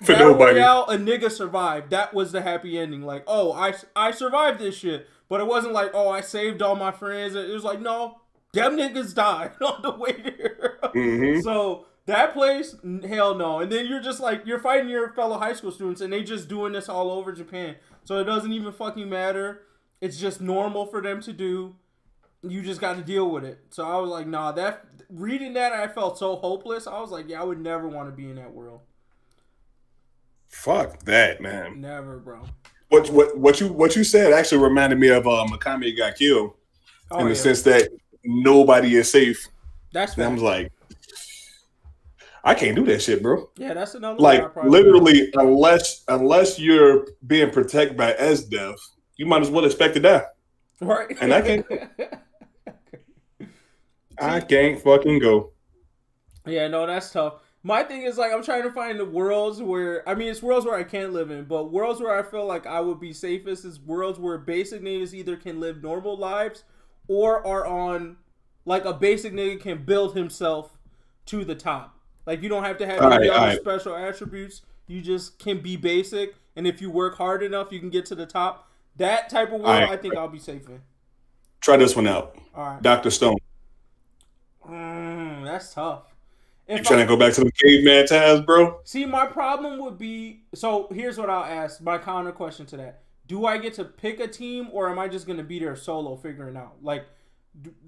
for Battle nobody. Royale, a nigga survived. That was the happy ending. Like, oh, I survived this shit. But it wasn't like, oh, I saved all my friends. It was like, no, them niggas died on the way there. Mm-hmm. So that place, hell no. And then you're just like, you're fighting your fellow high school students, and they just doing this all over Japan. So it doesn't even fucking matter. It's just normal for them to do. You just got to deal with it. So I was like, nah, reading that, I felt so hopeless. I was like, yeah, I would never want to be in that world. Fuck that, man. Never, bro. What you said actually reminded me of Makami got killed in the sense that nobody is safe. That's I was like, I can't do that shit, bro. Yeah, that's another like literally, unless you're being protected by SDEF, you might as well expect to die. Right. And I can't. I can't fucking go. Yeah, no, that's tough. My thing is, like, I'm trying to find the worlds where, I mean, it's worlds where I can't live in, but worlds where I feel like I would be safest is worlds where basic niggas either can live normal lives or are on, like, a basic nigga can build himself to the top. Like, you don't have to have any other special attributes. You just can be basic, and if you work hard enough, you can get to the top. That type of world, I think I'll be safe in. Try this one out. All right. Dr. Stone. That's tough. You trying to go back to the caveman times, bro? See, my problem would be... So, here's what I'll ask. My counter question to that. Do I get to pick a team, or am I just going to be there solo figuring out? Like,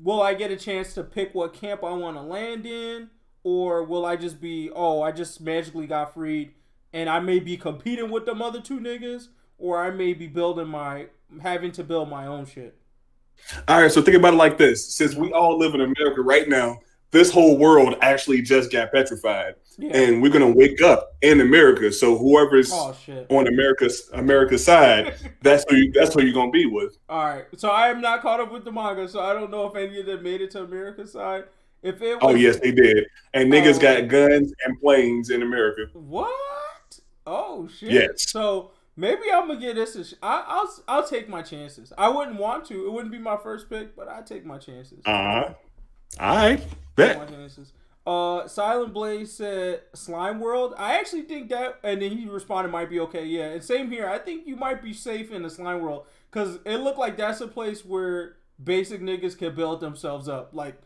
will I get a chance to pick what camp I want to land in? Or will I just be, I just magically got freed, and I may be competing with them other two niggas, or I may be having to build my own shit? All right, so think about it like this. Since we all live in America right now, this whole world actually just got petrified, and we're gonna wake up in America. So whoever's on America's side, that's who you're gonna be with. All right. So I am not caught up with the manga, so I don't know if any of them made it to America's side. If it was, oh yes, they did, and niggas got guns and planes in America. What? Oh shit. Yes. So maybe I'm gonna get this. I'll take my chances. I wouldn't want to. It wouldn't be my first pick, but I take my chances. All right. Bet. My chances. Silent Blaze said Slime World. I actually think that, and then he responded, might be okay. Yeah, and same here. I think you might be safe in the Slime World because it looked like that's a place where basic niggas can build themselves up. Like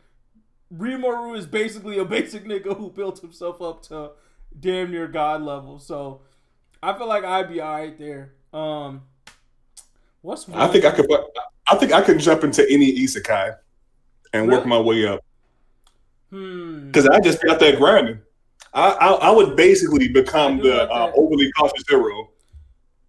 Rimuru is basically a basic nigga who built himself up to damn near god level. So I feel like I'd be alright there. What's I think I can jump into any isekai and work my way up. Because I just got that grinding. I would basically become the overly cautious hero.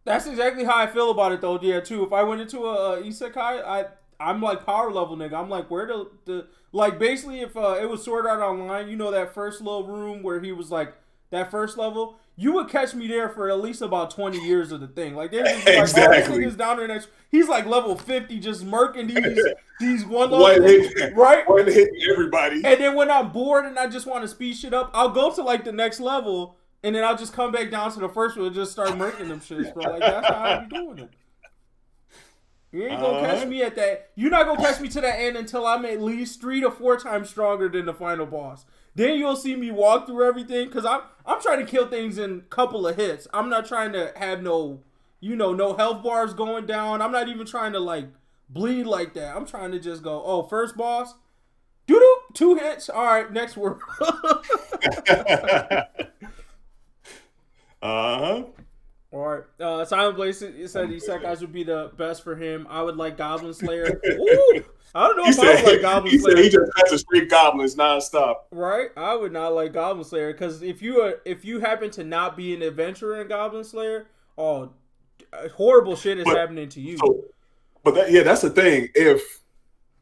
That's exactly how I feel about it though. Yeah, too. If I went into a isekai, I'm like power level nigga. I'm like where the like basically if it was Sword Art Online, you know that first little room where he was like that first level, you would catch me there for at least about 20 years of the thing. Like there's just exactly. This nigga's down there next. He's like level 50, just murking these one level things, right? One hit everybody. And then when I'm bored and I just want to speed shit up, I'll go to like the next level, and then I'll just come back down to the first one and just start murking them shits, bro. Like that's how I be doing it. You ain't gonna catch me at that. You're not gonna catch me to that end until I'm at least 3 to 4 times stronger than the final boss. Then you'll see me walk through everything because I'm trying to kill things in a couple of hits. I'm not trying to have no health bars going down. I'm not even trying to like bleed like that. I'm trying to just go, oh, first boss, doo-doo, 2 hits. All right, next word. All right. Silent Blaze said isekais would be the best for him. I would like Goblin Slayer. Ooh, I don't know if I would like Goblin Slayer. He just has to street goblins nonstop. Right? I would not like Goblin Slayer because if you happen to not be an adventurer in Goblin Slayer, horrible shit is happening to you. That's the thing. If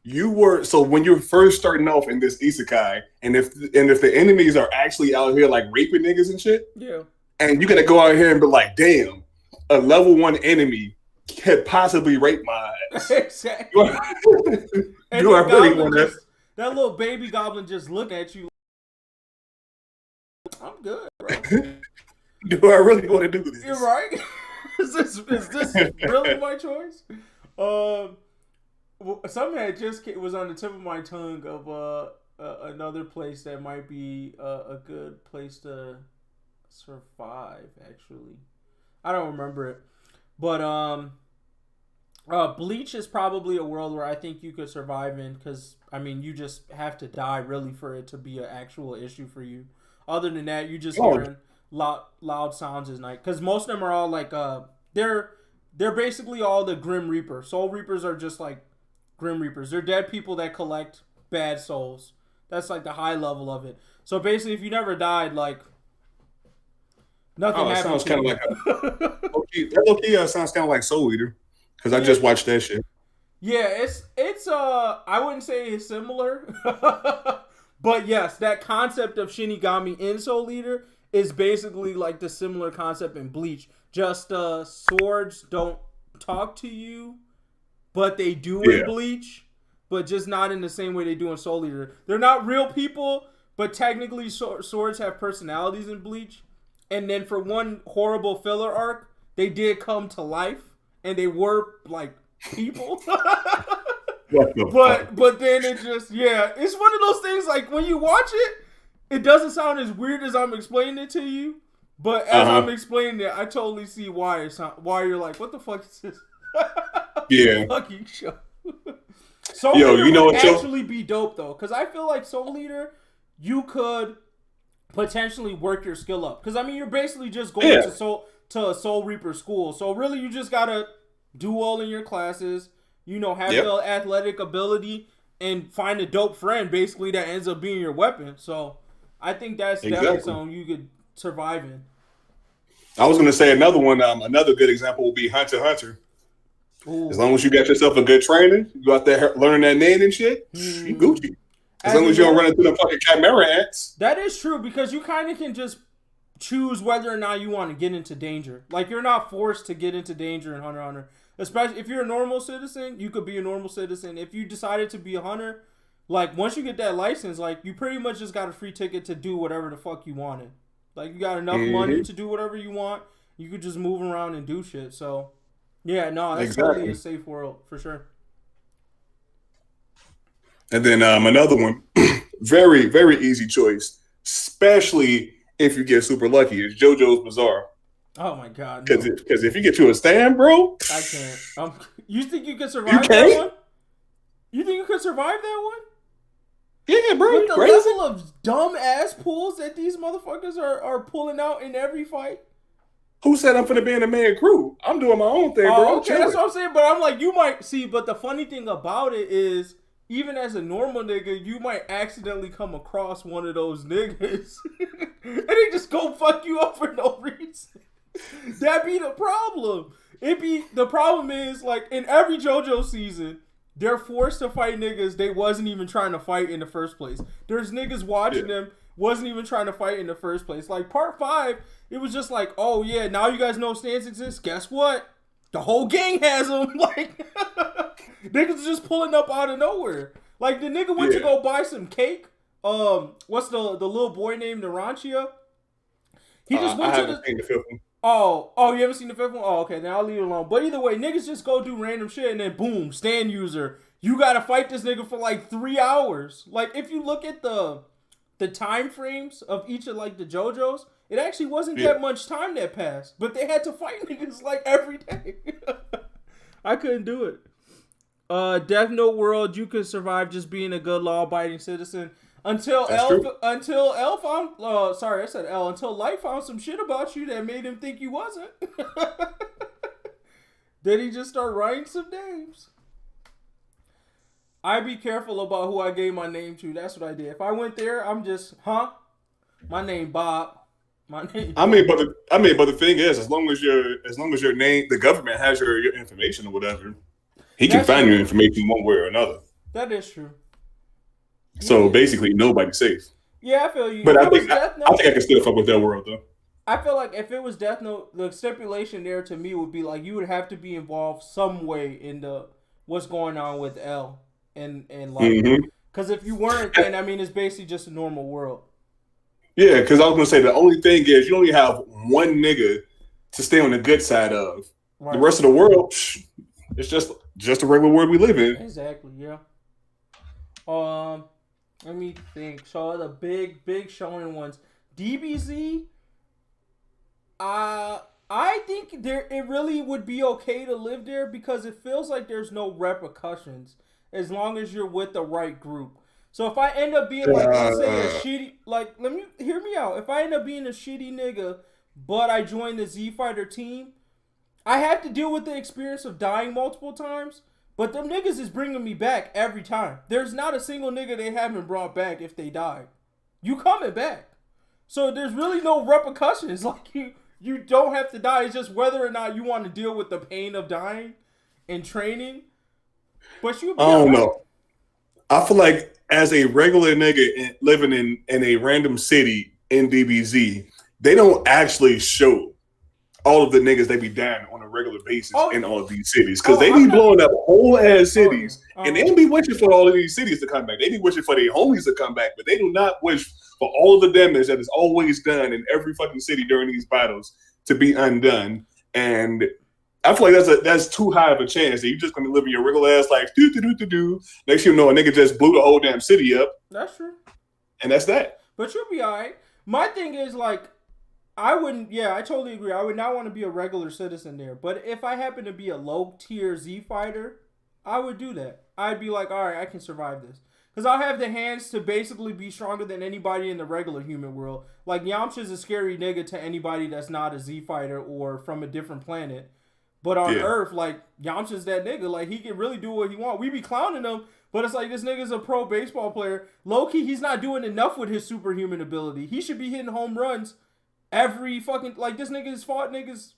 you were when you're first starting off in this isekai, and if the enemies are actually out here like raping niggas and shit, yeah. And you gotta go out here and be like, damn, a level 1 enemy could possibly rape my ass. Exactly. You are really one that little baby goblin just look at you. I'm good, bro. Do I really want to do this? You're right. Is this really my choice? Something that just was on the tip of my tongue of another place that might be a good place to survive. Actually, I don't remember it, but Bleach is probably a world where I think you could survive in because I mean you just have to die really for it to be an actual issue for you. Other than that, you just hearing loud sounds at night because most of them are all like they're basically all the Grim Reaper. Soul Reapers are just like Grim Reapers. They're dead people that collect bad souls. That's like the high level of it. So basically, if you never died, like nothing happens. Sounds kind of like that low-key sounds kind of like Soul Eater because I just watched that shit. Yeah, it's I wouldn't say it's similar, but yes, that concept of Shinigami in Soul Eater is basically like the similar concept in Bleach. Just swords don't talk to you, but they do in Bleach, but just not in the same way they do in Soul Eater. They're not real people, but technically swords have personalities in Bleach. And then for one horrible filler arc, they did come to life, and they were like people. but then it just it's one of those things like when you watch it, it doesn't sound as weird as I'm explaining it to you. But as I'm explaining it, I totally see why you're like, what the fuck is this? Yeah. Fucking show. Soul Eater would actually be dope though, because I feel like Soul Eater, you could potentially work your skill up. Because I mean, you're basically just going to a Soul Reaper school. So really, you just gotta do well in your classes. Have the athletic ability and find a dope friend, basically that ends up being your weapon. So I think that's definitely something you could survive in. I was gonna say another one. Another good example would be Hunter x Hunter. Ooh. As long as you got yourself a good trainer, you go out there learning that name and shit, you Gucci. As long as you don't run into the fucking chimera ants. That is true, because you kind of can just choose whether or not you want to get into danger. Like, you're not forced to get into danger in Hunter x Hunter. Especially if you're a normal citizen, you could be a normal citizen. If you decided to be a hunter, like, once you get that license, like, you pretty much just got a free ticket to do whatever the fuck you wanted. Like, you got enough money to do whatever you want. You could just move around and do shit. So, yeah, no, that's totally a safe world, for sure. And then another one, very, very easy choice, especially if you get super lucky, is JoJo's Bizarre. Oh my god! Because if you get to a stand, bro, I can't. You think you could survive that one? You think you could survive that one? Yeah, bro. With the level of dumb ass pulls that these motherfuckers are pulling out in every fight. Who said I'm finna be in a main crew? I'm doing my own thing, bro. Okay, that's what I'm saying. But I'm like, you might see. But the funny thing about it is, even as a normal nigga, you might accidentally come across one of those niggas, and they just go fuck you up for no reason. That be the problem. The problem is, like, in every JoJo season, they're forced to fight niggas they wasn't even trying to fight in the first place. There's niggas watching them wasn't even trying to fight in the first place. Like, part 5, it was just like, oh yeah, now you guys know stands exist. Guess what? The whole gang has them. Like, niggas just pulling up out of nowhere. Like, the nigga went to go buy some cake. What's the little boy named Narantia? He just went to the fifth one. Oh, you haven't seen the fifth one? Oh, okay, then I'll leave it alone. But either way, niggas just go do random shit and then boom, stand user. You gotta fight this nigga for like 3 hours. Like, if you look at the time frames of each of, like, the JoJos, it actually wasn't that much time that passed. But they had to fight niggas like every day. I couldn't do it. Death Note world, you could survive just being a good law-abiding citizen. Until L found, sorry, I said L. Until Light found some shit about you that made him think you wasn't. Then he just started writing some names. I be careful about who I gave my name to. That's what I did. If I went there, I'm just, my name Bob. My name. I mean, but the thing is, as long as your name, the government has your information or whatever, he can find your information one way or another. That is true. So basically, nobody's safe. Yeah, I feel you. But I think I can still fuck with that world though. I feel like if it was Death Note, the stipulation there to me would be like you would have to be involved some way in what's going on with L and Light. Because if you weren't, then I mean it's basically just a normal world. Yeah, because I was gonna say the only thing is you only have one nigga to stay on the good side of. Right. The rest of the world, it's just a regular world we live in. Exactly. Yeah. Let me think. So the big shonen ones, DBZ. I think it really would be okay to live there because it feels like there's no repercussions as long as you're with the right group. So if I end up being like, let's say a shitty, like, hear me out. If I end up being a shitty nigga, but I join the Z Fighter team, I have to deal with the experience of dying multiple times. But them niggas is bringing me back every time. There's not a single nigga they haven't brought back if they died. You coming back. So there's really no repercussions. Like, you don't have to die. It's just whether or not you want to deal with the pain of dying and training. But you. I don't know. I feel like as a regular nigga living in a random city in DBZ, they don't actually show all of the niggas they be dying on a regular basis in all of these cities. Because they be blowing up whole ass cities. And they don't be wishing for all of these cities to come back. They be wishing for their homies to come back. But they do not wish for all of the damage that is always done in every fucking city during these battles to be undone. And I feel like that's too high of a chance that you're just going to live in your regular ass like, do. Next thing you know, a nigga just blew the whole damn city up. That's true. And that's that. But you'll be all right. My thing is, like, I totally agree. I would not want to be a regular citizen there. But if I happen to be a low-tier Z fighter, I would do that. I'd be like, all right, I can survive this. Because I'll have the hands to basically be stronger than anybody in the regular human world. Like, Yamcha's a scary nigga to anybody that's not a Z fighter or from a different planet. But on Earth, like, Yamcha's that nigga. Like, he can really do what he wants. We be clowning him, but it's like this nigga's a pro baseball player. Low-key, he's not doing enough with his superhuman ability. He should be hitting home runs every fucking, like, this nigga has fought niggas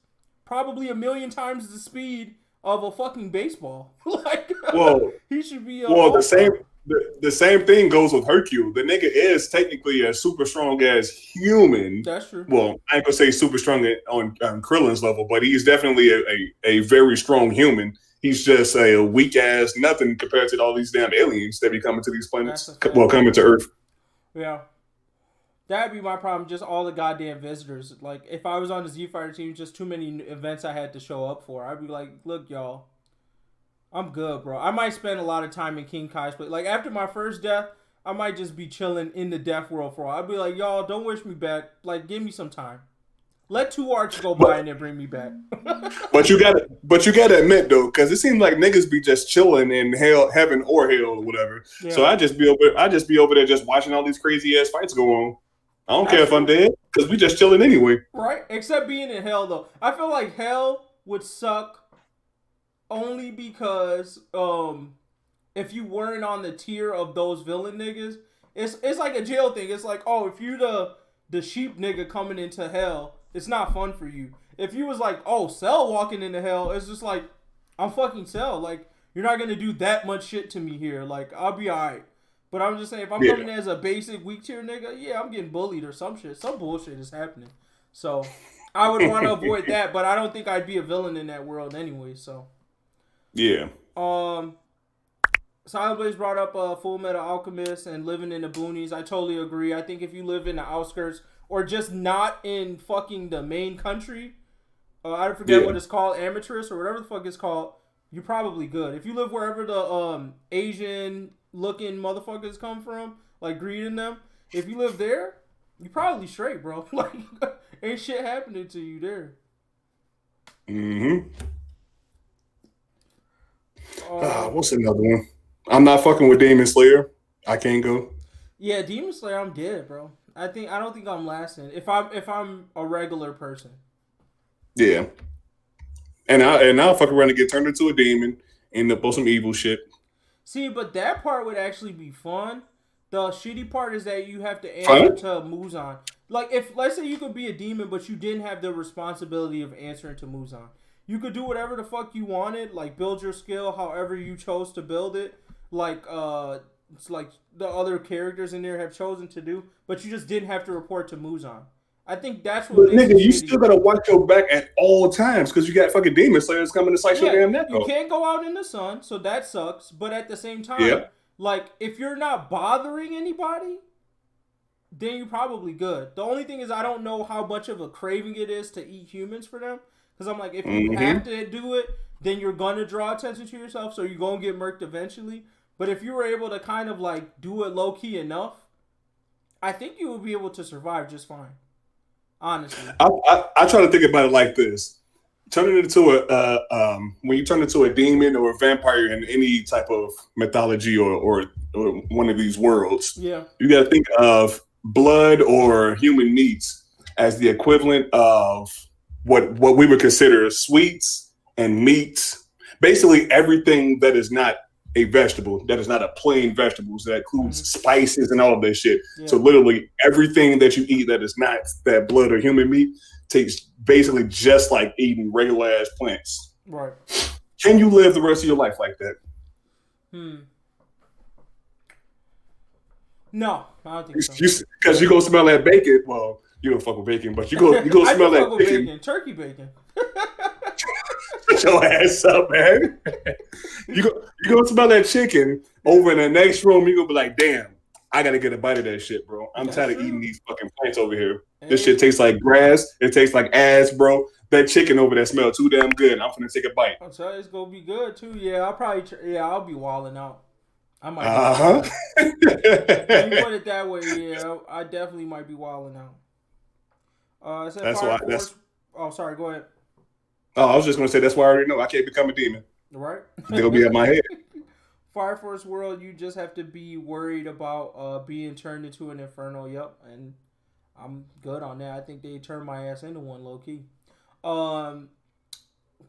probably 1 million times the speed of a fucking baseball. Like, well, he should be. The the same thing goes with Hercule. The nigga is technically a super strong ass human. That's true. Well, I ain't gonna say super strong on Krillin's level, but he's definitely a very strong human. He's just a weak ass nothing compared to all these damn aliens that be coming to these planets. Well, coming to Earth. Yeah. That'd be my problem. Just all the goddamn visitors. Like, if I was on the Z Fighter team, just too many events I had to show up for. I'd be like, look, y'all, I'm good, bro. I might spend a lot of time in King Kai's place. Like, after my first death, I might just be chilling in the death world for a while. I'd be like, y'all, don't wish me back. Like, give me some time. Let 2 arcs go by and then bring me back. but you gotta admit though, because it seems like niggas be just chilling in hell, heaven or hell or whatever. Yeah. So I just be over there just watching all these crazy ass fights go on. I don't care if I'm dead, because we just chilling anyway. Right? Except being in hell though. I feel like hell would suck only because if you weren't on the tier of those villain niggas, it's like a jail thing. It's like, oh, if you the sheep nigga coming into hell, it's not fun for you. If you was like, oh, Cell walking into hell, it's just like, I'm fucking Cell. Like, you're not gonna do that much shit to me here. Like, I'll be alright. But I'm just saying, if I'm coming as a basic weak tier nigga, yeah, I'm getting bullied or some shit. Some bullshit is happening. So I would want to avoid that, but I don't think I'd be a villain in that world anyway. So yeah. Silent Blaze brought up Full Metal Alchemist and living in the boonies. I totally agree. I think if you live in the outskirts or just not in fucking the main country, I forget what it's called, amateurist or whatever the fuck it's called, you're probably good. If you live wherever the Asian looking motherfuckers come from, like greeting them, if you live there, you probably straight, bro. Like, ain't shit happening to you there. Mm-hmm. What's another one? I'm not fucking with Demon Slayer. I can't go. Yeah, Demon Slayer, I'm dead, bro. I don't think I'm lasting. If I'm a regular person. Yeah. And I'll fuck around and get turned into a demon, end up on some evil shit. See, but that part would actually be fun. The shitty part is that you have to answer to Muzan. Like, if, let's say you could be a demon, but you didn't have the responsibility of answering to Muzan. You could do whatever the fuck you wanted, like build your skill however you chose to build it. Like, it's like the other characters in there have chosen to do, but you just didn't have to report to Muzan. I think that's what. But nigga, you still gotta watch your back at all times because you got fucking demon slayers coming to slice your damn neck off. You can't go out in the sun, so that sucks. But at the same time, like if you're not bothering anybody, then you're probably good. The only thing is, I don't know how much of a craving it is to eat humans for them. Because I'm like, if you have to do it, then you're gonna draw attention to yourself, so you're gonna get murked eventually. But if you were able to kind of like do it low key enough, I think you would be able to survive just fine. Honestly, I try to think about it like this: turning into when you turn into a demon or a vampire in any type of mythology or one of these worlds, you got to think of blood or human meats as the equivalent of what we would consider sweets and meats. Basically, everything that is not a vegetable, that is not a plain vegetable, so that includes spices and all of that shit. Yeah. So literally everything that you eat that is not that blood or human meat tastes basically just like eating regular ass plants. Right. Can you live the rest of your life like that? No, I don't think so. Because you go smell that bacon. Well, you don't fuck with bacon, but you go smell that bacon. Turkey bacon. Put your ass up, man. You go smell that chicken over in the next room. You gonna be like, damn, I gotta get a bite of that shit, bro. I'm tired of eating these fucking plants over here. This shit tastes like grass. It tastes like ass, bro. That chicken over there smell too damn good. I'm gonna take a bite. I'm sorry, it's gonna be good too. Yeah, I'll be wilding out. I might. When you put it that way, yeah, I definitely might be wilding out. Oh, sorry. Go ahead. Oh, I was just gonna say that's why I already know I can't become a demon. Right? They'll be at my head. Fire Force World, you just have to be worried about being turned into an inferno. Yep, and I'm good on that. I think they turned my ass into one low key.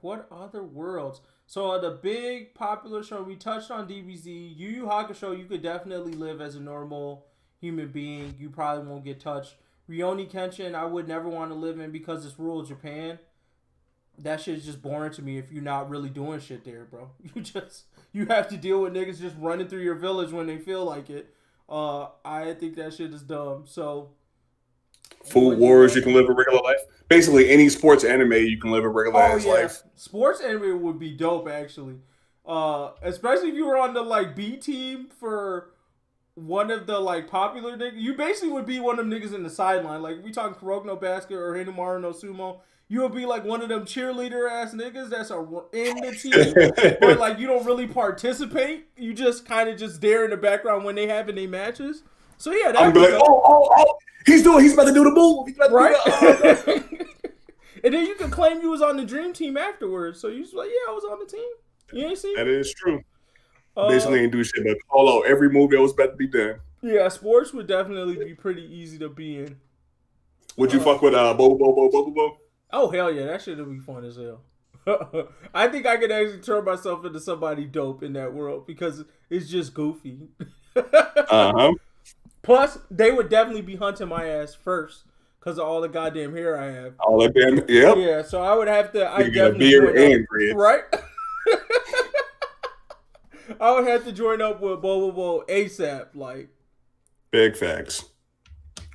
What other worlds? So the big popular show we touched on DBZ, Yu Yu Hakusho. You could definitely live as a normal human being. You probably won't get touched. Rurouni Kenshin, I would never want to live in because it's rural Japan. that shit's just boring to me if you're not really doing shit there, bro. You have to deal with niggas just running through your village when they feel like it. I think that shit is dumb. So Food Wars, you can live a regular life. Basically, any sports anime, you can live a regular ass life. Sports anime would be dope, actually. Especially if you were on the like B team for one of the like popular niggas. You basically would be one of them niggas in the sideline. Like we talking Kuroko no Basket or Hinamaru no Sumo. You would be like one of them cheerleader ass niggas that's in the team, but like you don't really participate. You just kind of just there in the background when they having their matches. So yeah, I'm like, oh, he's about to do the move, right? And then you can claim you was on the dream team afterwards. So you just like, yeah, I was on the team. You ain't seen that is true. Basically, ain't do shit but call out every move that was about to be done. Yeah, sports would definitely be pretty easy to be in. Would you fuck with Bobo? Oh, hell yeah. That shit would be fun as hell. I think I could actually turn myself into somebody dope in that world because it's just goofy. Plus, they would definitely be hunting my ass first because of all the goddamn hair I have. All that damn, yep. Yeah, so I would have to. I get a beard and grid. Right? I would have to join up with Bobo ASAP. Like, big facts.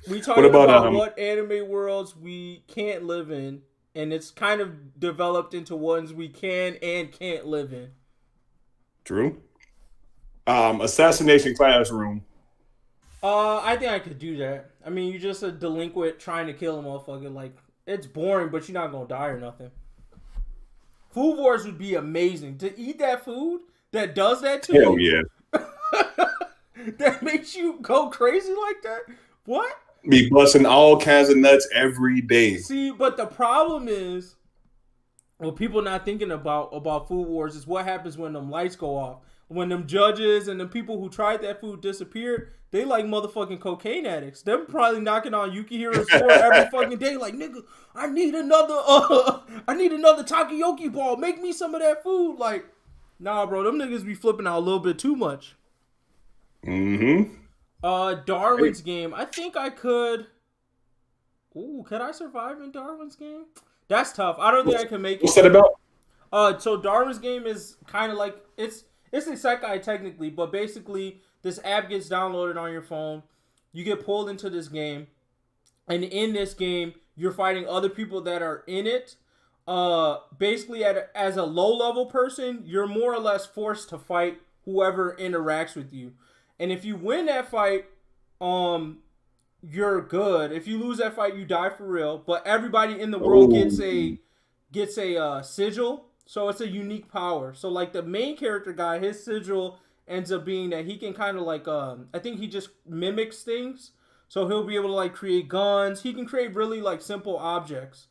We talking about what anime worlds we can't live in, and it's kind of developed into ones we can and can't live in. True. Assassination Classroom. I think I could do that. I mean, you're just a delinquent trying to kill a motherfucker. Like, it's boring, but you're not gonna die or nothing. Food Wars would be amazing. To eat that food that does that to you. Hell yeah. That makes you go crazy like that? What? Be busting all kinds of nuts every day. See, but the problem is, what people not thinking about Food Wars is what happens when them lights go off. When them judges and the people who tried that food disappeared, they like motherfucking cocaine addicts. Them probably knocking on Yukihiro's door every fucking day, like, nigga, I need another takoyaki ball. Make me some of that food. Like, nah, bro, them niggas be flipping out a little bit too much. Mm-hmm. Darwin's game. I think I could. Ooh, could I survive in Darwin's game? That's tough. I don't think I can make it. What's that about? So Darwin's game is kind of like it's isekai technically, but basically this app gets downloaded on your phone. You get pulled into this game, and in this game, you're fighting other people that are in it. Basically, as a low-level person, you're more or less forced to fight whoever interacts with you. And if you win that fight, you're good. If you lose that fight, you die for real. But everybody in the world gets a sigil. So it's a unique power. So like the main character guy, his sigil ends up being that he can kind of like I think he just mimics things. So he'll be able to like create guns. He can create really like simple objects.